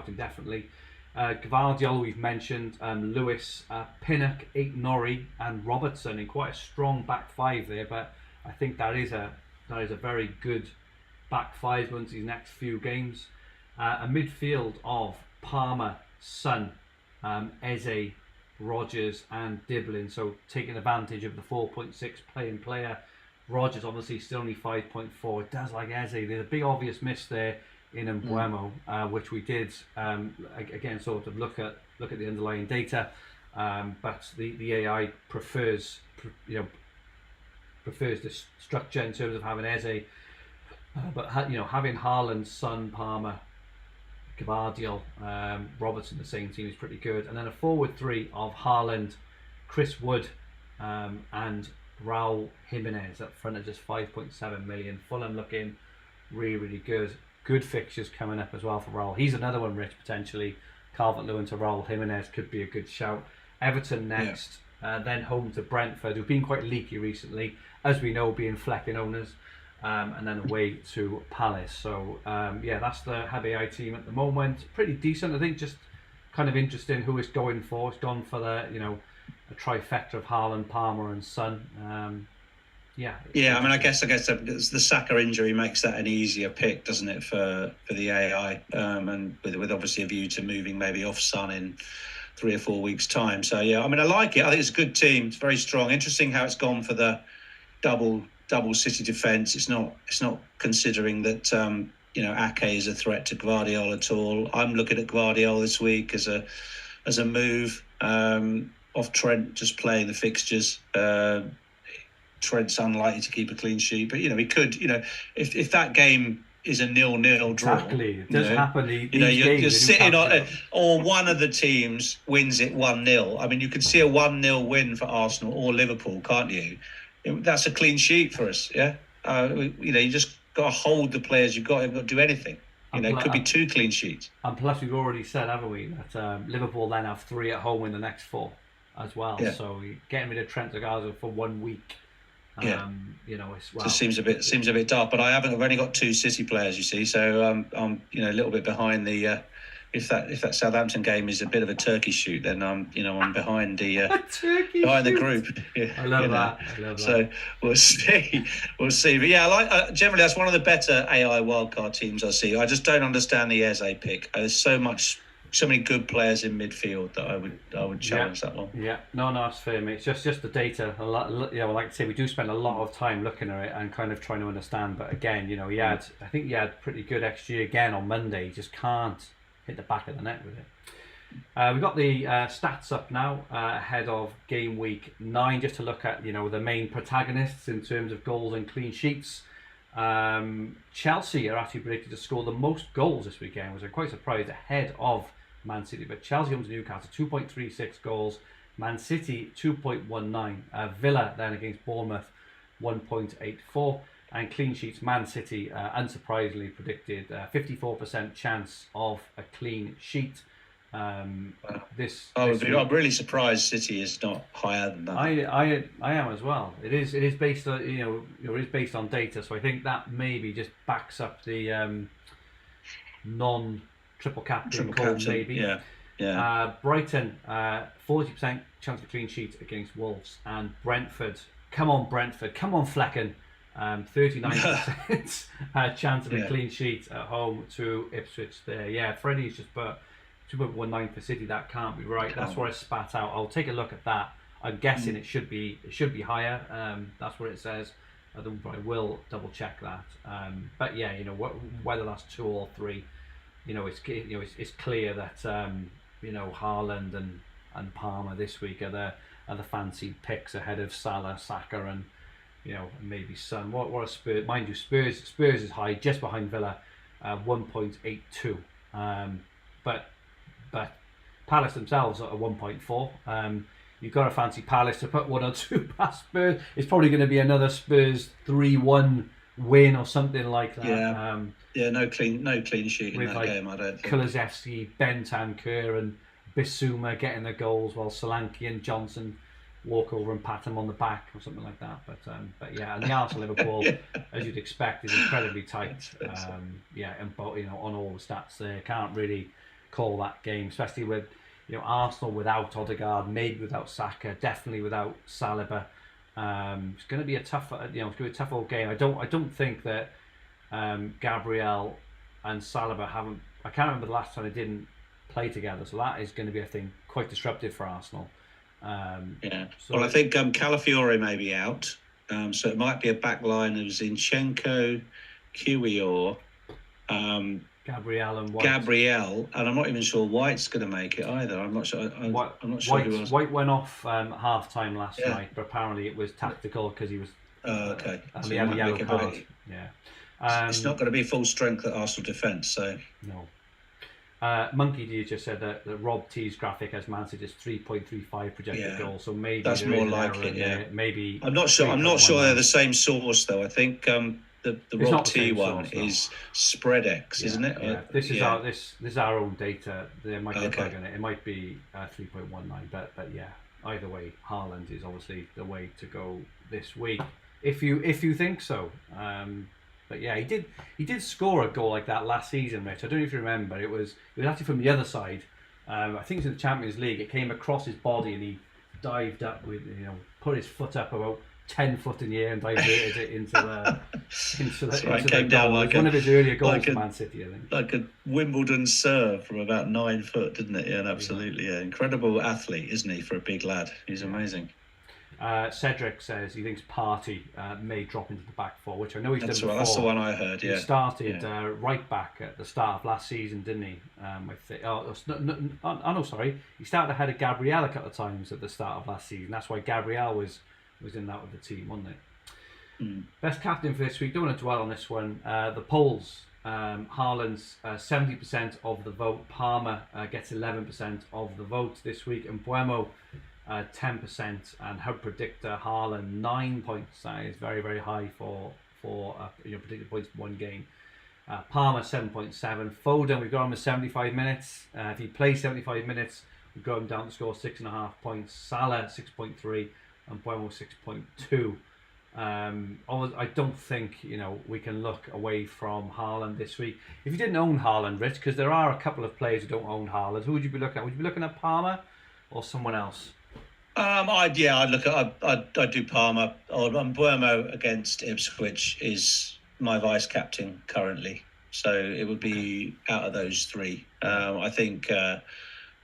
indefinitely. Gvardiol we've mentioned, Lewis, Pinnock, Nori, and Robertson in quite a strong back 5 there, but I think that is a very good back 5 once these next few games. A midfield of Palmer, Son, Eze, Rogers, and Diblin. So taking advantage of the 4.6 playing player. Rogers obviously still only 5.4. It does like Eze. There's a big obvious miss there in Mbuemo, which we did again sort of look at the underlying data, but the AI prefers this structure in terms of having Eze, but having Haaland, Son, Palmer, Gvardiol, Robertson, the same team is pretty good, and then a forward 3 of Haaland, Chris Wood, and Raul Jimenez up front at just 5.7 million. Fulham looking really, really good. Good fixtures coming up as well for Raul. He's another one, Rich, potentially Calvert-Lewin to Raul Jimenez could be a good shout. Everton next, then home to Brentford, who've been quite leaky recently, as we know, being Flecking owners, and then away to Palace. So that's the Habe team at the moment. Pretty decent, I think. Just kind of interesting who it's going for. It's gone for the a trifecta of Haaland, Palmer, and Son. Yeah, I mean, I guess the Saka injury makes that an easier pick, doesn't it, for the AI, and with obviously a view to moving maybe off Son in 3 or 4 weeks' time. So yeah, I mean, I like it. I think it's a good team. It's very strong. Interesting how it's gone for the double City defence. It's not considering that Ake is a threat to Guardiola at all. I'm looking at Guardiola this week as a move off Trent just playing the fixtures. Trent's unlikely to keep a clean sheet, but he could. If that game is a 0-0 draw, exactly, it does happen. You're sitting on, or one of the teams wins it 1-0. I mean, you could see a 1-0 win for Arsenal or Liverpool, can't you? That's a clean sheet for us. Yeah, you just got to hold the players you've got. You've got to do anything. It could be 2 clean sheets. And plus, we've already said, haven't we, that Liverpool then have 3 at home in the next 4 as well. Yeah. So getting rid of Trent Alexander for 1 week. Just seems a bit dark. But I've only got 2 City players, you see. So I'm a little bit behind the. If that Southampton game is a bit of a turkey shoot, then I'm behind the group. Yeah, I love that. So we'll see. But yeah, I generally that's one of the better AI wildcard teams I see. I just don't understand the Eze pick. There's so many good players in midfield that I would challenge that one. Yeah, no, it's fair, mate. It's just the data. Like I say, we do spend a lot of time looking at it and kind of trying to understand. But again, I think he had pretty good XG again on Monday. He just can't hit the back of the net with it. We've got the stats up now ahead of game week 9, just to look at the main protagonists in terms of goals and clean sheets. Chelsea are actually predicted to score the most goals this weekend, which I'm quite surprised, ahead of Man City. But Chelsea comes to Newcastle, 2.36 goals. Man City, 2.19. Villa then against Bournemouth, 1.84. And clean sheets, Man City, unsurprisingly predicted 54% chance of a clean sheet. I'm really surprised City is not higher than that. I am as well. It is based on it is based on data, so I think that maybe just backs up the non-triple captain call. Maybe. Yeah. Brighton, 40% chance of clean sheet against Wolves, and Brentford. Come on, Flecken. 39% chance of a clean sheet at home to Ipswich there. Yeah, Freddie's just put 2.19 for City. That can't be right. That's where I spat out. I'll take a look at that. I'm guessing it should be higher. That's what it says. I will double check that. But yeah, whether that's 2 or 3, it's clear that Haaland and Palmer this week are the fancied picks ahead of Salah, Saka, and maybe Son. What are Spurs? Mind you, Spurs is high, just behind Villa, 1.82. But Palace themselves are at 1.4. You've got to fancy Palace to put 1 or 2 past Spurs. It's probably going to be another Spurs 3-1 win or something like that. No clean sheet in that game, I don't think. Kulusevski, Bentancur and Bissouma getting the goals, while Solanke and Johnson walk over and pat him on the back or something like that. But yeah, and the Arsenal Liverpool, as you'd expect, is incredibly tight. And on all the stats there, can't really call that game, especially with Arsenal without Odegaard, maybe without Saka, definitely without Saliba. It's going to be a tough, old game. I don't think that Gabriel and Saliba haven't. I can't remember the last time they didn't play together, so that is going to be, I think, quite disruptive for Arsenal. Well, I think Calafiore may be out, so it might be a back line of Zinchenko, Kiwior, Gabriel and White. Gabriel, and I'm not even sure White's going to make it either. I'm not sure. I'm not sure who else. White went off half time last night, but apparently it was tactical because he was. Okay. And he had a yellow card. Yeah. It's not going to be full strength at Arsenal defence, so. No. Monkey D just said that Rob T's graphic has Man City's 3.35 projected goal, so maybe that's more like it. Yeah, maybe. I'm not sure. I'm not sure they're the same source though. I think the It's Rob not the T same one source, no. is Spreadex, isn't it? Yeah. This is our own data. There might be a bug in it. It might be 3.19, but yeah. Either way, Haaland is obviously the way to go this week. If you think so. But yeah, he did score a goal like that last season, Rich. I don't know if you remember. It was actually from the other side. I think it's in the Champions League. It came across his body and he dived up with, put his foot up about 10 foot in the air and diverted it into the came down like one of his earlier goals for Man City, I think. Like a Wimbledon serve from about 9 foot, didn't it? Yeah, absolutely. Yeah, incredible athlete, isn't he, for a big lad? He's amazing. Cedric says he thinks Partey may drop into the back four, which I know he's done before. That's the one I heard. Yeah, he started right back at the start of last season, didn't he? Sorry, he started ahead of Gabriel a couple of times at the start of last season. That's why Gabriel was in that with the team, wasn't it? Best captain for this week. Don't want to dwell on this one. The polls. Haaland's 70% of the vote. Palmer gets 11% of the vote this week, and Buemo 10%, and her predictor Haaland 9 points. That is very, very high for predicted points for one game. Palmer 7.7. Foden, we've got him at 75 minutes. If he plays 75 minutes, we've got him down to score 6.5 points. Salah 6.3 and Buemo 6.2. I don't think we can look away from Haaland this week. If you didn't own Haaland, Rich, because there are a couple of players who don't own Haaland, who would you be looking at? Would you be looking at Palmer or someone else? I'd do Palmer. Buemo against Ipswich is my vice captain currently, so it would be out of those three. I think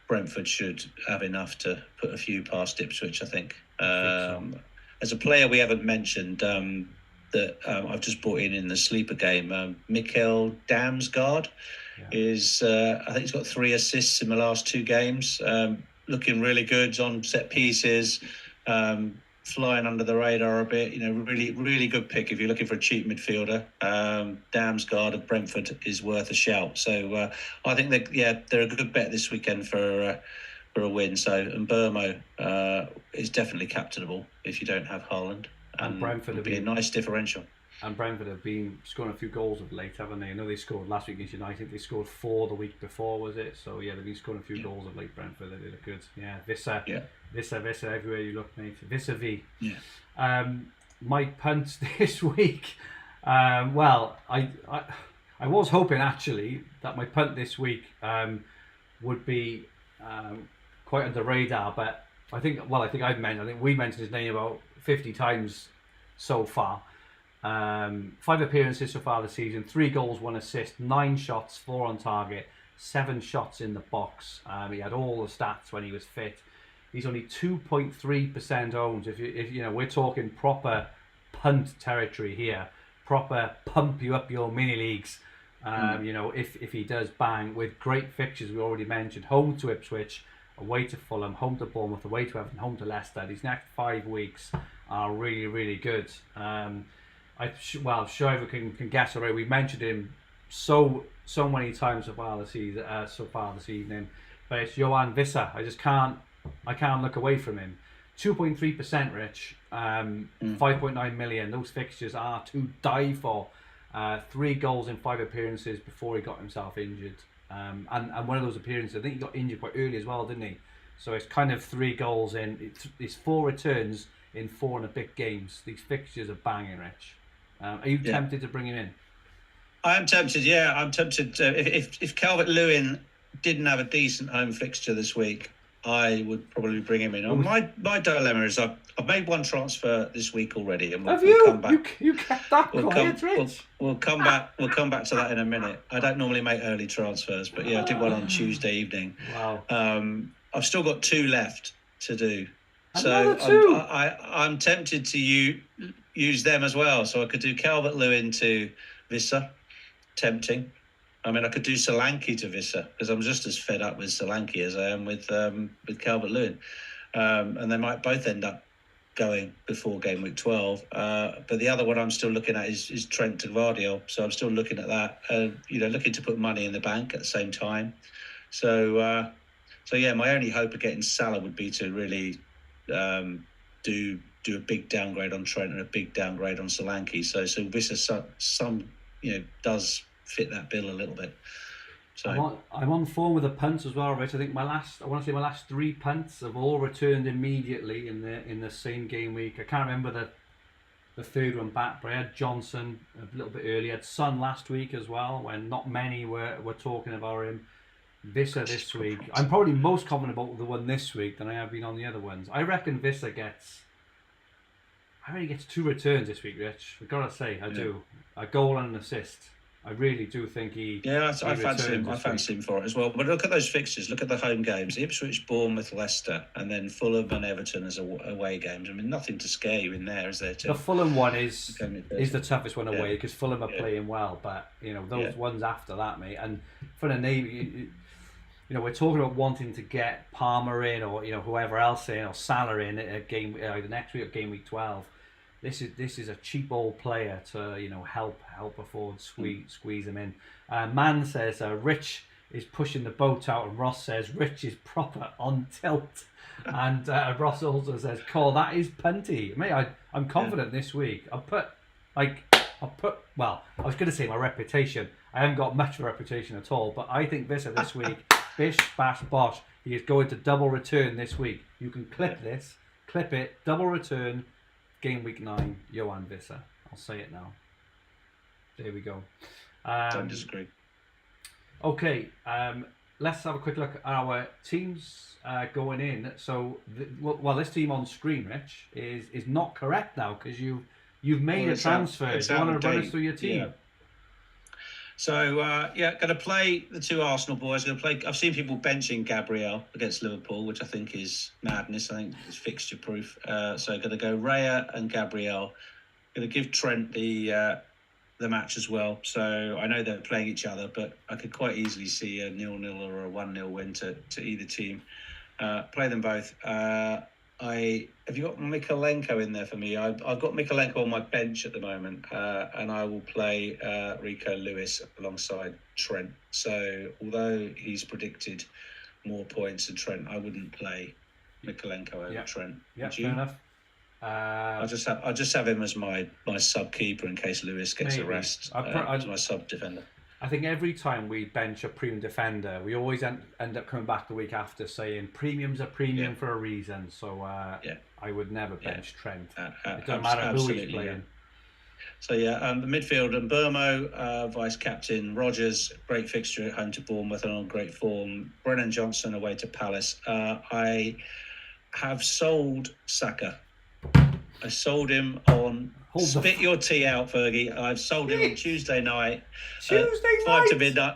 Brentford should have enough to put a few past Ipswich. I think. As a player we haven't mentioned that I've just brought in the sleeper game, Mikkel Damsgaard is I think he's got 3 assists in the last 2 games. Looking really good on set pieces, flying under the radar a bit. Really, really good pick if you're looking for a cheap midfielder. Damsgaard of Brentford is worth a shout. So I think they're a good bet this weekend for a win. So, and Burmo is definitely captainable if you don't have Haaland. And Brentford would be a nice differential. And Brentford have been scoring a few goals of late, haven't they? I know they scored last week against United. They scored 4 the week before, was it? So yeah, they've been scoring a few goals of late. Brentford, they look good. Yeah, Vissa everywhere you look, mate. Vissa V. Yeah. My punt this week. Well, I was hoping actually that my punt this week would be quite under the radar, but I think we mentioned his name about 50 times so far. 5 appearances so far this season, 3 goals, 1 assist, 9 shots, 4 on target, 7 shots in the box. He had all the stats when he was fit. He's only 2.3% owned. If we're talking proper punt territory here, proper pump you up your mini leagues. If he does bang with great fixtures, we already mentioned, home to Ipswich, away to Fulham, home to Bournemouth, away to Everton, home to Leicester. These next 5 weeks are really, really good. I'm sure everyone can guess already. We mentioned him so many times so far this evening, but it's Johan Vissa. I can't look away from him. 2.3%, Rich. 5.9 million. Those fixtures are to die for. 3 goals in 5 appearances before he got himself injured. And one of those appearances, I think he got injured quite early as well, didn't he? So it's kind of 3 goals in. It's 4 returns in 4 and a bit games. These fixtures are banging, Rich. Are you tempted to bring him in? I am tempted, yeah. I'm tempted. If Calvert-Lewin didn't have a decent home fixture this week, I would probably bring him in. My dilemma is I've made 1 transfer this week already, and we'll come back. You kept that quiet, Rich. We'll come back. We'll come back to that in a minute. I don't normally make early transfers, but I did one on Tuesday evening. Wow. I've still got 2 left to do. Another 2. I'm tempted to use them as well. So I could do Calvert-Lewin to Vissa, tempting. I mean, I could do Solanke to Vissa because I'm just as fed up with Solanke as I am with Calvert-Lewin, and they might both end up going before game week 12. But the other one I'm still looking at is Trent to Gvardiol. So I'm still looking at that. Looking to put money in the bank at the same time. So my only hope of getting Salah would be to really do a big downgrade on Trent and a big downgrade on Solanke. So Vissa does fit that bill a little bit. So I'm on form with the punts as well, Rich. I think my last 3 punts have all returned immediately in the same game week. I can't remember the third one back, but I had Johnson a little bit early. I had Son last week as well, when not many were talking about him. Vissa this week. I'm probably most confident about the one this week than I have been on the other ones. I reckon Vissa gets 2 returns this week, Rich. I've got to say, I do. A goal and an assist. I really do think he. Yeah, I fancy him. I fancy him for it as well. But look at those fixtures. Look at the home games: Ipswich, Bournemouth, Leicester, and then Fulham and Everton as away games. I mean, nothing to scare you in there, is there? The Fulham one is the toughest one away because Fulham are playing well, but those ones after that, mate. And for the Navy, we're talking about wanting to get Palmer in, or whoever else in, or Salah in at game the next week, game week 12. This is a cheap old player to help afford squeeze him in. Man says Rich is pushing the boat out, and Ross says Rich is proper on tilt. And Ross also says, "Call that is punty." Mate, I'm confident this week. Well, I was going to say my reputation. I haven't got much of a reputation at all, but I think Vissa this week, bish bash bosh, he is going to double return this week. You can clip it, double return. Game week 9, Johan Vissa. I'll say it now. There we go. Don't disagree. Okay, let's have a quick look at our teams going in. So, this team on screen, Rich, is not correct now because you've made a transfer. Do you want to run us through your team? Yeah. So, going to play the 2 Arsenal boys. I've seen people benching Gabriel against Liverpool, which I think is madness. I think it's fixture proof. So, going to go Raya and Gabriel. Going to give Trent the match as well. So, I know they're playing each other, but I could quite easily see a 0-0 or a 1-0 win to either team. Play them both. Have you got Mikalenko in there for me? I've got Mikalenko on my bench at the moment, and I will play Rico Lewis alongside Trent. So although he's predicted more points than Trent, I wouldn't play Mikalenko over Trent. Yeah, fair enough. I just have him as my sub keeper in case Lewis gets a rest. As my sub defender. I think every time we bench a premium defender, we always end up coming back the week after saying premium's a premium for a reason. So I would never bench Trent. It doesn't matter who he's playing. So the midfield and Burmo, vice captain Rodgers, great fixture at home to Bournemouth and on great form. Brennan Johnson away to Palace. I have sold Saka. I sold him on. Spit your tea out, Fergie. I've sold him on Tuesday night. 5 to midnight.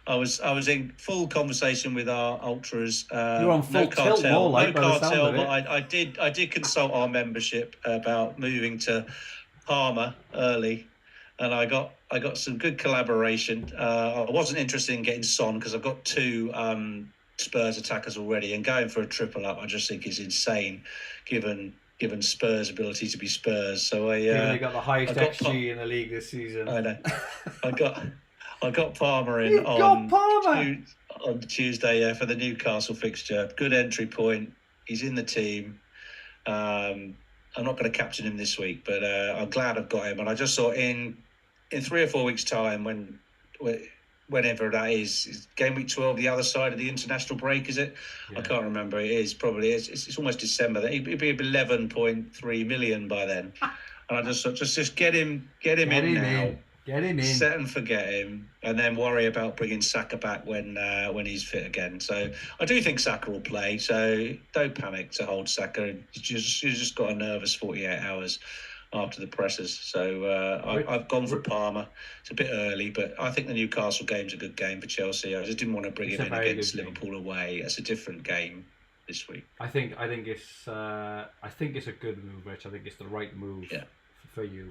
I was in full conversation with our ultras. You're on full tilt, more like, no cartel, but I did consult our membership about moving to Parma early, and I got some good collaboration. I wasn't interested in getting Son because I've got 2 Spurs attackers already, and going for a triple up I just think is insane, given Spurs' ability to be Spurs. So they got the highest XG in the league this season. I know. I got Palmer in on Tuesday for the Newcastle fixture. Good entry point. He's in the team. I'm not going to captain him this week, but I'm glad I've got him. And I just saw in 3 or 4 weeks' time, whenever that is game week 12, the other side of the international break, is it? I can't remember. It is probably. It's almost December. It'd be 11.3 million by then. And I just thought, just get him in now. Get him in. Set and forget him, and then worry about bringing Saka back when he's fit again. So I do think Saka will play. So don't panic to hold Saka. You just got a nervous 48 hours after the presses. So I've gone for Palmer. It's a bit early, but I think the Newcastle game's a good game for Chelsea. I just didn't want to bring him in against Liverpool away. It's a different game this week. I think it's a good move, Rich. I think it's the right move for you.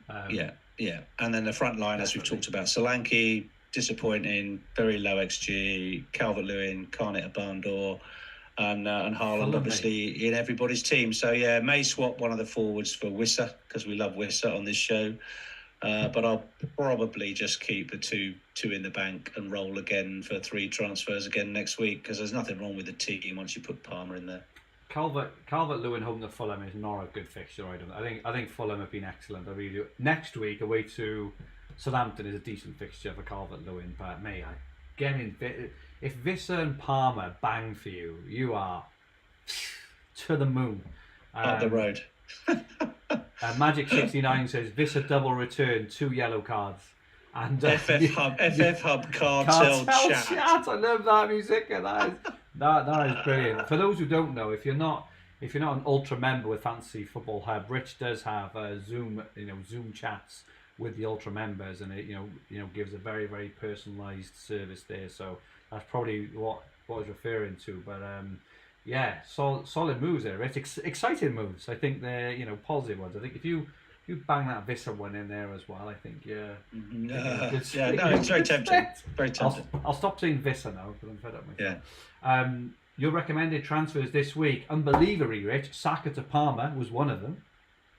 And then the front line, as we've talked about, Solanke, disappointing, very low XG. Calvert-Lewin can't hit a barn door. And Haaland obviously in everybody's team. So may swap one of the forwards for Wissa because we love Wissa on this show. But I'll probably just keep the two in the bank and roll again for 3 transfers again next week because there's nothing wrong with the team once you put Palmer in there. Calvert-Lewin home to Fulham is not a good fixture. I think Fulham have been excellent. I really do. Next week away to Southampton is a decent fixture for Calvert-Lewin, but if Vissa and Palmer bang for you, you are to the moon. Up the road. Magic 69 says Vissa double return, 2 yellow cards. And FF Hub cartel chat. I love that music. That is brilliant. For those who don't know, if you're not an ultra member with Fantasy Football Hub, Rich does have Zoom chats with the ultra members, and it gives a very, very personalised service there. So that's probably what I was referring to. But solid moves there, Rich. Exciting moves. I think they're positive ones. I think if you bang that Vissa one in there as well, I think it's very tempting. Very tempting. I'll stop saying Vissa now because I'm fed up with it. Yeah. Your recommended transfers this week, unbelievably, Rich. Saka to Palmer was one of them.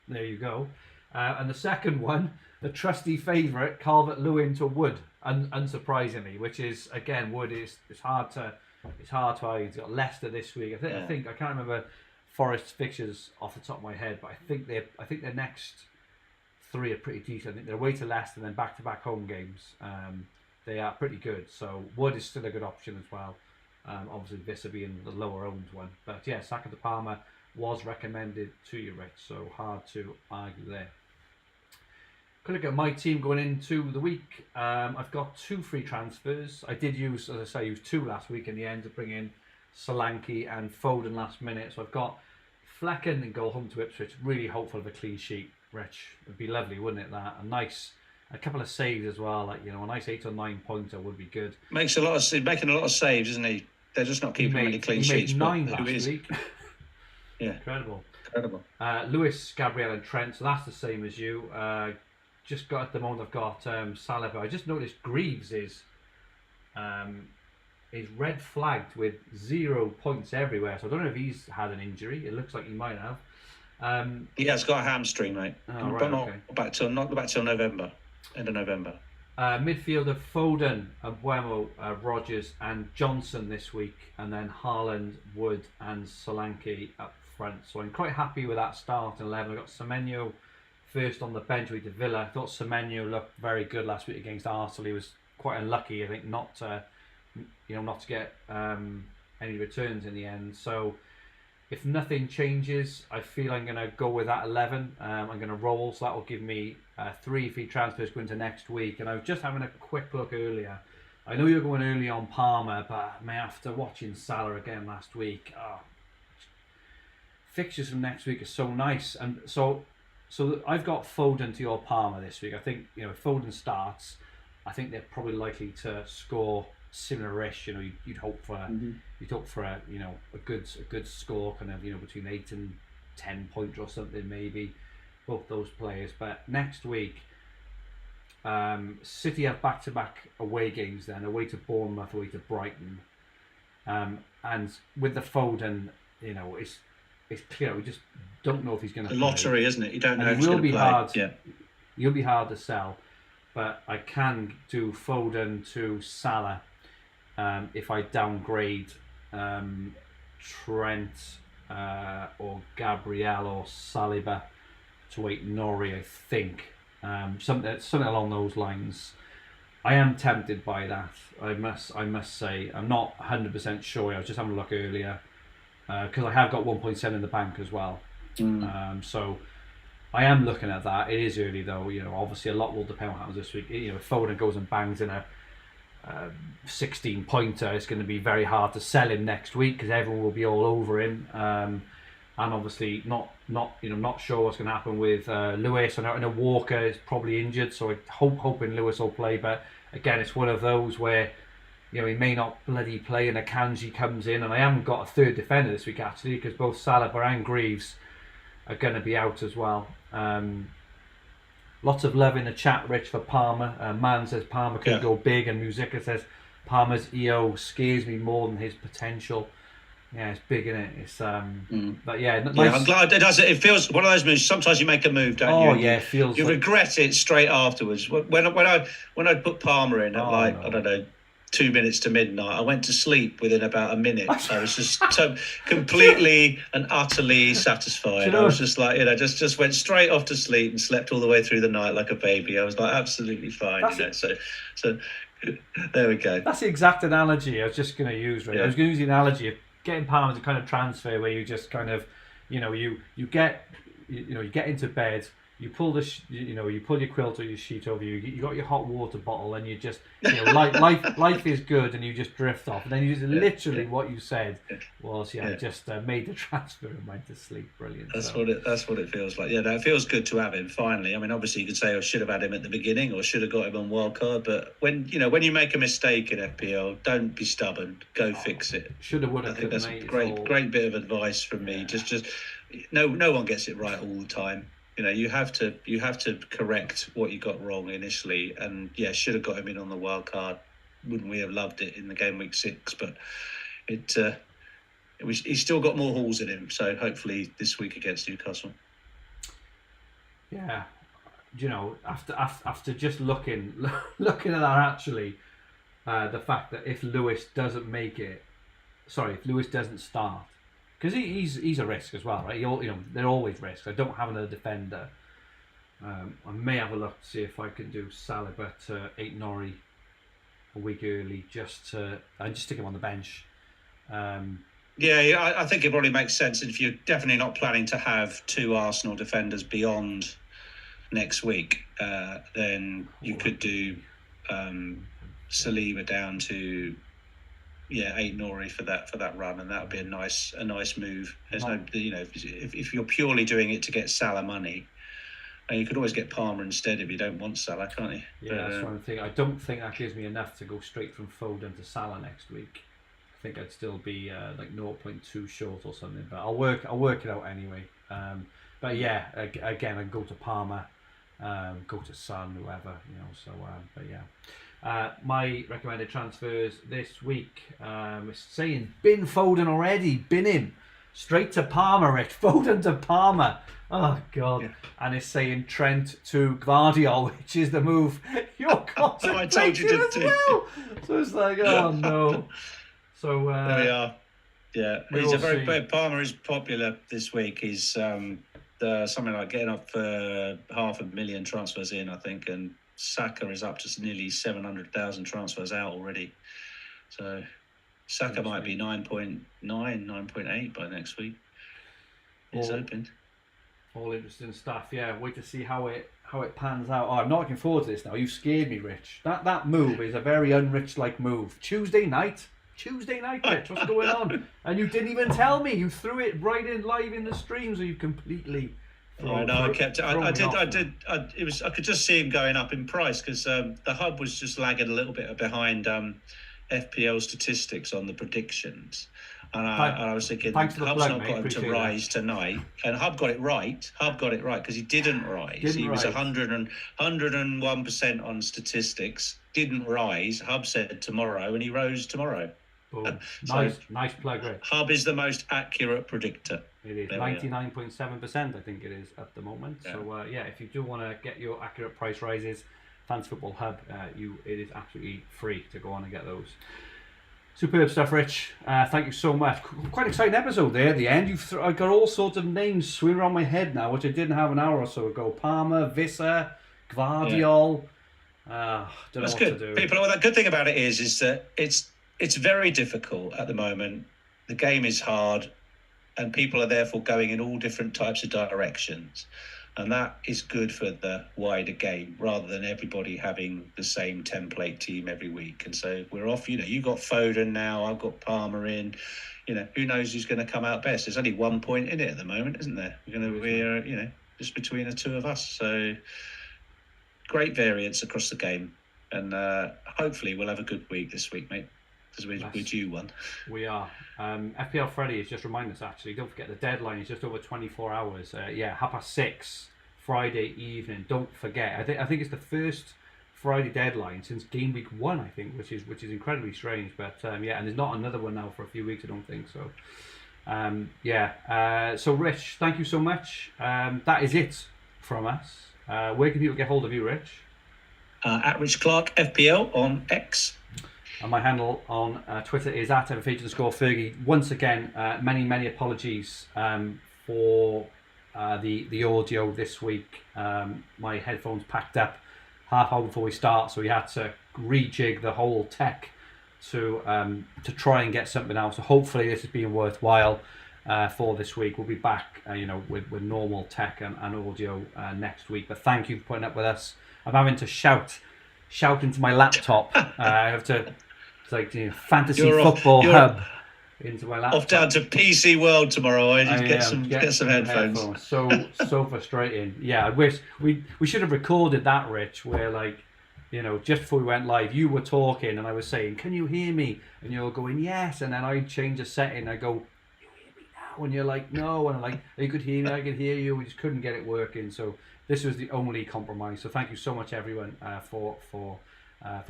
There you go. And the second one, the trusty favourite, Calvert-Lewin to Wood, unsurprisingly, which is again Wood is hard to hide. He's got Leicester this week. I think I can't remember Forest's fixtures off the top of my head, but I think their next 3 are pretty decent. I think they're away to Leicester and then back-to-back home games. They are pretty good. So Wood is still a good option as well. Obviously, Vissa being the lower-owned one. But yeah, Saka to Palmer was recommended to you, Rich. So hard to argue there. Could look at my team going into the week. I've got 2 free transfers. I did use 2 last week in the end to bring in Solanke and Foden last minute. So I've got Flecken and goal home to Ipswich. Really hopeful of a clean sheet, Rich. It'd be lovely, wouldn't it? That a couple of saves as well. A nice 8 or 9 pointer would be good. Making a lot of saves, isn't he? They're just not keeping many clean sheets. He made 9 last week. Yeah, incredible. Lewis, Gabriel, and Trent. So that's the same as you. Just got at the moment. I've got Saliba. I just noticed Greaves is red flagged with 0 points everywhere. So I don't know if he's had an injury. It looks like he might have. He has got a hamstring, mate. But not back till November, end of November. Midfielder Foden, Buemo, Rodgers, and Johnson this week, and then Haaland, Wood, and Solanke up front. So I'm quite happy with that start 11. I got Semenyo first on the bench with Villa. I thought Semenyo looked very good last week against Arsenal. He was quite unlucky, I think, not to get any returns in the end. So if nothing changes, I feel I'm going to go with that 11. I'm going to roll, so that will give me 3 free transfers going into next week. And I was just having a quick look earlier. I know you're going early on Palmer, but after watching Salah again last week, fixtures from next week are so nice. And so I've got Foden to your Palmer this week. I think if Foden starts, I think they're probably likely to score similar-ish. You'd hope for a good score, kind of between 8 and 10 points or something, maybe both those players. But next week, City have back-to-back away games. Then away to Bournemouth, away to Brighton, and with the Foden, it's clear we just don't know if he's going to. A lottery, isn't it? You don't know if he's going to play. Hard. Yeah. You'll be hard to sell, but I can do Foden to Salah if I downgrade Trent or Gabriel or Saliba to Nori. I think something along those lines. I am tempted by that. I must say I'm not 100% sure. I was just having a look earlier. Because I have got 1.7 in the bank as well. So I am looking at that. It is early though. Obviously a lot will depend on what happens this week. If Foden goes and bangs in a 16 pointer, it's going to be very hard to sell him next week because everyone will be all over him. And obviously not sure what's going to happen with Lewis. I know Walker is probably injured, so I'm hoping Lewis will play. But again, it's one of those where he may not bloody play and Akanji comes in, and I haven't got a third defender this week actually because both Saliba and Greaves are going to be out as well. Lots of love in the chat, Rich, for Palmer. Man says Palmer could go big, and Musica says Palmer's EO scares me more than his potential. Yeah, it's big, isn't it? It's but nice. I'm glad it does. It feels one of those moves. Sometimes you make a move, don't you? Oh yeah, it feels. You regret it straight afterwards. When I put Palmer in at I don't know, 2 minutes to midnight. I went to sleep within about a minute. I was just so completely and utterly satisfied. I was just like, just went straight off to sleep and slept all the way through the night like a baby. I was like absolutely fine. So there we go. That's the exact analogy I was just going to use. Right, I was going to use the analogy of getting Palmer to kind of transfer where you just kind of, you get into bed. You pull you pull your quilt or your sheet over you. You got your hot water bottle, and you just, life is good, and you just drift off. And then you just literally what you said was, I just made the transfer and went to sleep. Brilliant. That's what it feels like. Yeah, no, it feels good to have him finally. I mean, obviously you could say I should have had him at the beginning, or should have got him on wildcard. But when you make a mistake in FPL, don't be stubborn. Go fix it. Should have, would have. I think that's a great bit of advice from me. Yeah. Just no one gets it right all the time. You have to correct what you got wrong initially, and should have got him in on the wild card. Wouldn't we have loved it in the game week 6? But he's still got more halls in him. So hopefully this week against Newcastle. Yeah, after just looking at that, actually, the fact that if Lewis doesn't start. Because he's a risk as well, right? They're always risks. I don't have another defender. I may have a look to see if I can do Saliba to 8 Norrie a week early, just stick him on the bench. I think it probably makes sense. If you're definitely not planning to have 2 Arsenal defenders beyond next week, then you could do Saliba down to 8 Norrie for that run, and that would be a nice move. There's no, if you're purely doing it to get Salah money, and you could always get Palmer instead if you don't want Salah, can't you? Yeah, that's one thing. I don't think that gives me enough to go straight from Foden to Salah next week. I think I'd still be like 0.2 short or something, but I'll work it out anyway. But yeah, again, I go to Palmer, go to Son, whoever, So, but yeah. My recommended transfers this week, is saying bin Foden already, bin him straight to Palmer, Rich. Foden to Palmer, oh god. Yeah. And it's saying Trent to Gvardiol, which is the move you're contemplating. I told you to do. Well. So it's like, oh no. So there we are. Yeah, he's very Palmer is popular this week. He's something like getting up for 500,000 transfers in, I think, and Saka is up to nearly 700,000 transfers out already. So Saka might be 9.9, 9.8 by next week. It's opened. All interesting stuff. Yeah, wait to see how it pans out. I'm not looking forward to this now. You scared me, Rich. That move is a very un-Rich-like move. Tuesday night, Rich. What's going on? And you didn't even tell me. You threw it right in live in the stream, so you completely. I kept it. I did. I could just see him going up in price because the hub was just lagging a little bit behind FPL statistics on the predictions, and I was thinking Hub's not got him to rise tonight, and Hub got it right. Because he didn't rise. He was 101% on statistics. Didn't rise. Hub said tomorrow, and he rose tomorrow. Nice plug, Rich. Hub is the most accurate predictor. It is 99.7%, I think it is at the moment. Yeah. So if you do want to get your accurate price rises, Fantasy Football Hub, it is absolutely free to go on and get those. Superb stuff, Rich. Thank you so much. Quite exciting episode there at the end. I got all sorts of names swimming around my head now, which I didn't have an hour or so ago. Palmer, Visser, Gvardiol. Don't know what to do. People, the good thing about it is that it's very difficult at the moment. The game is hard, and people are therefore going in all different types of directions. And that is good for the wider game, rather than everybody having the same template team every week. And so we're off. You got Foden now. I've got Palmer in. Who knows who's going to come out best? There's only 1 point in it at the moment, isn't there? We're just between the two of us. So great variance across the game, and hopefully we'll have a good week this week, mate. Because we're due one. We are. FPL Freddy has just reminded us, actually, don't forget the deadline is just over 24 hours. 6:30 Friday evening. Don't forget. I think it's the first Friday deadline since Gameweek 1, I think, which is incredibly strange. But and there's not another one now for a few weeks, I don't think so. So Rich, thank you so much. That is it from us. Where can people get hold of you, Rich? At Rich Clarke FPL on X. And my handle on Twitter is at @FH_Fergi. Once again, many apologies for the audio this week. My headphones packed up half hour before we start, so we had to rejig the whole tech to try and get something out. So hopefully this has been worthwhile for this week. We'll be back, with normal tech and audio next week. But thank you for putting up with us. I'm having to shout into my laptop. I have to, it's like fantasy football hub into my laptop. Off down to PC World tomorrow. I just get some headphones. So frustrating. Yeah, I wish we should have recorded that, Rich. Where just before we went live, you were talking and I was saying, "Can you hear me?" And you're going, "Yes." And then I change a setting. I go, "You hear me now?" And you're like, "No." And I'm like, "You could hear me. I could hear you." We just couldn't get it working. So this was the only compromise. So thank you so much, everyone, for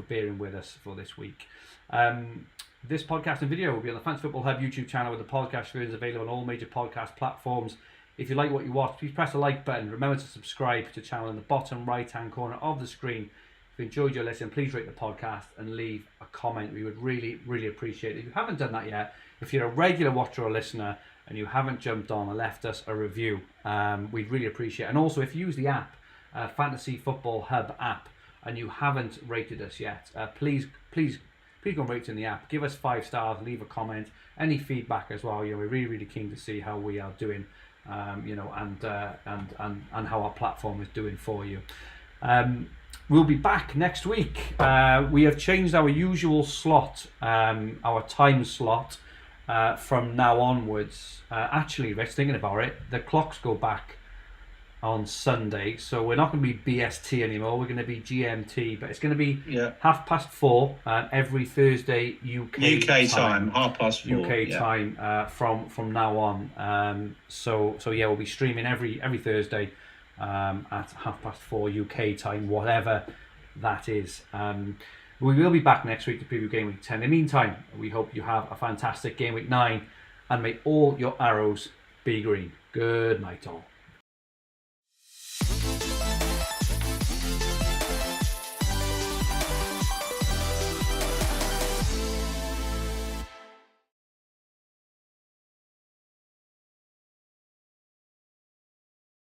bearing with us for this week. This podcast and video will be on the Fantasy Football Hub YouTube channel, with the podcast version available on all major podcast platforms. If you like what you watch, please press the like button. Remember to subscribe to the channel in the bottom right-hand corner of the screen. If you enjoyed your listen, please rate the podcast and leave a comment. We would really appreciate it. If you haven't done that yet, if you're a regular watcher or listener and you haven't jumped on and left us a review, we'd really appreciate it. And also, if you use the app, Fantasy Football Hub app, and you haven't rated us yet, please go and rate us in the app. Give us 5 stars, leave a comment, any feedback as well. We're really keen to see how we are doing, and how our platform is doing for you. We'll be back next week. We have changed our usual slot, our time slot, from now onwards. Actually, Rich, thinking about it, the clocks go back on Sunday, so we're not going to be BST anymore. We're going to be GMT, but it's going to be 4:30 every Thursday UK time, 4:30 UK time from now on. So we'll be streaming every Thursday at 4:30 UK time, whatever that is. We will be back next week to preview Game Week 10. In the meantime, we hope you have a fantastic Game Week 9, and may all your arrows be green. Good night, all.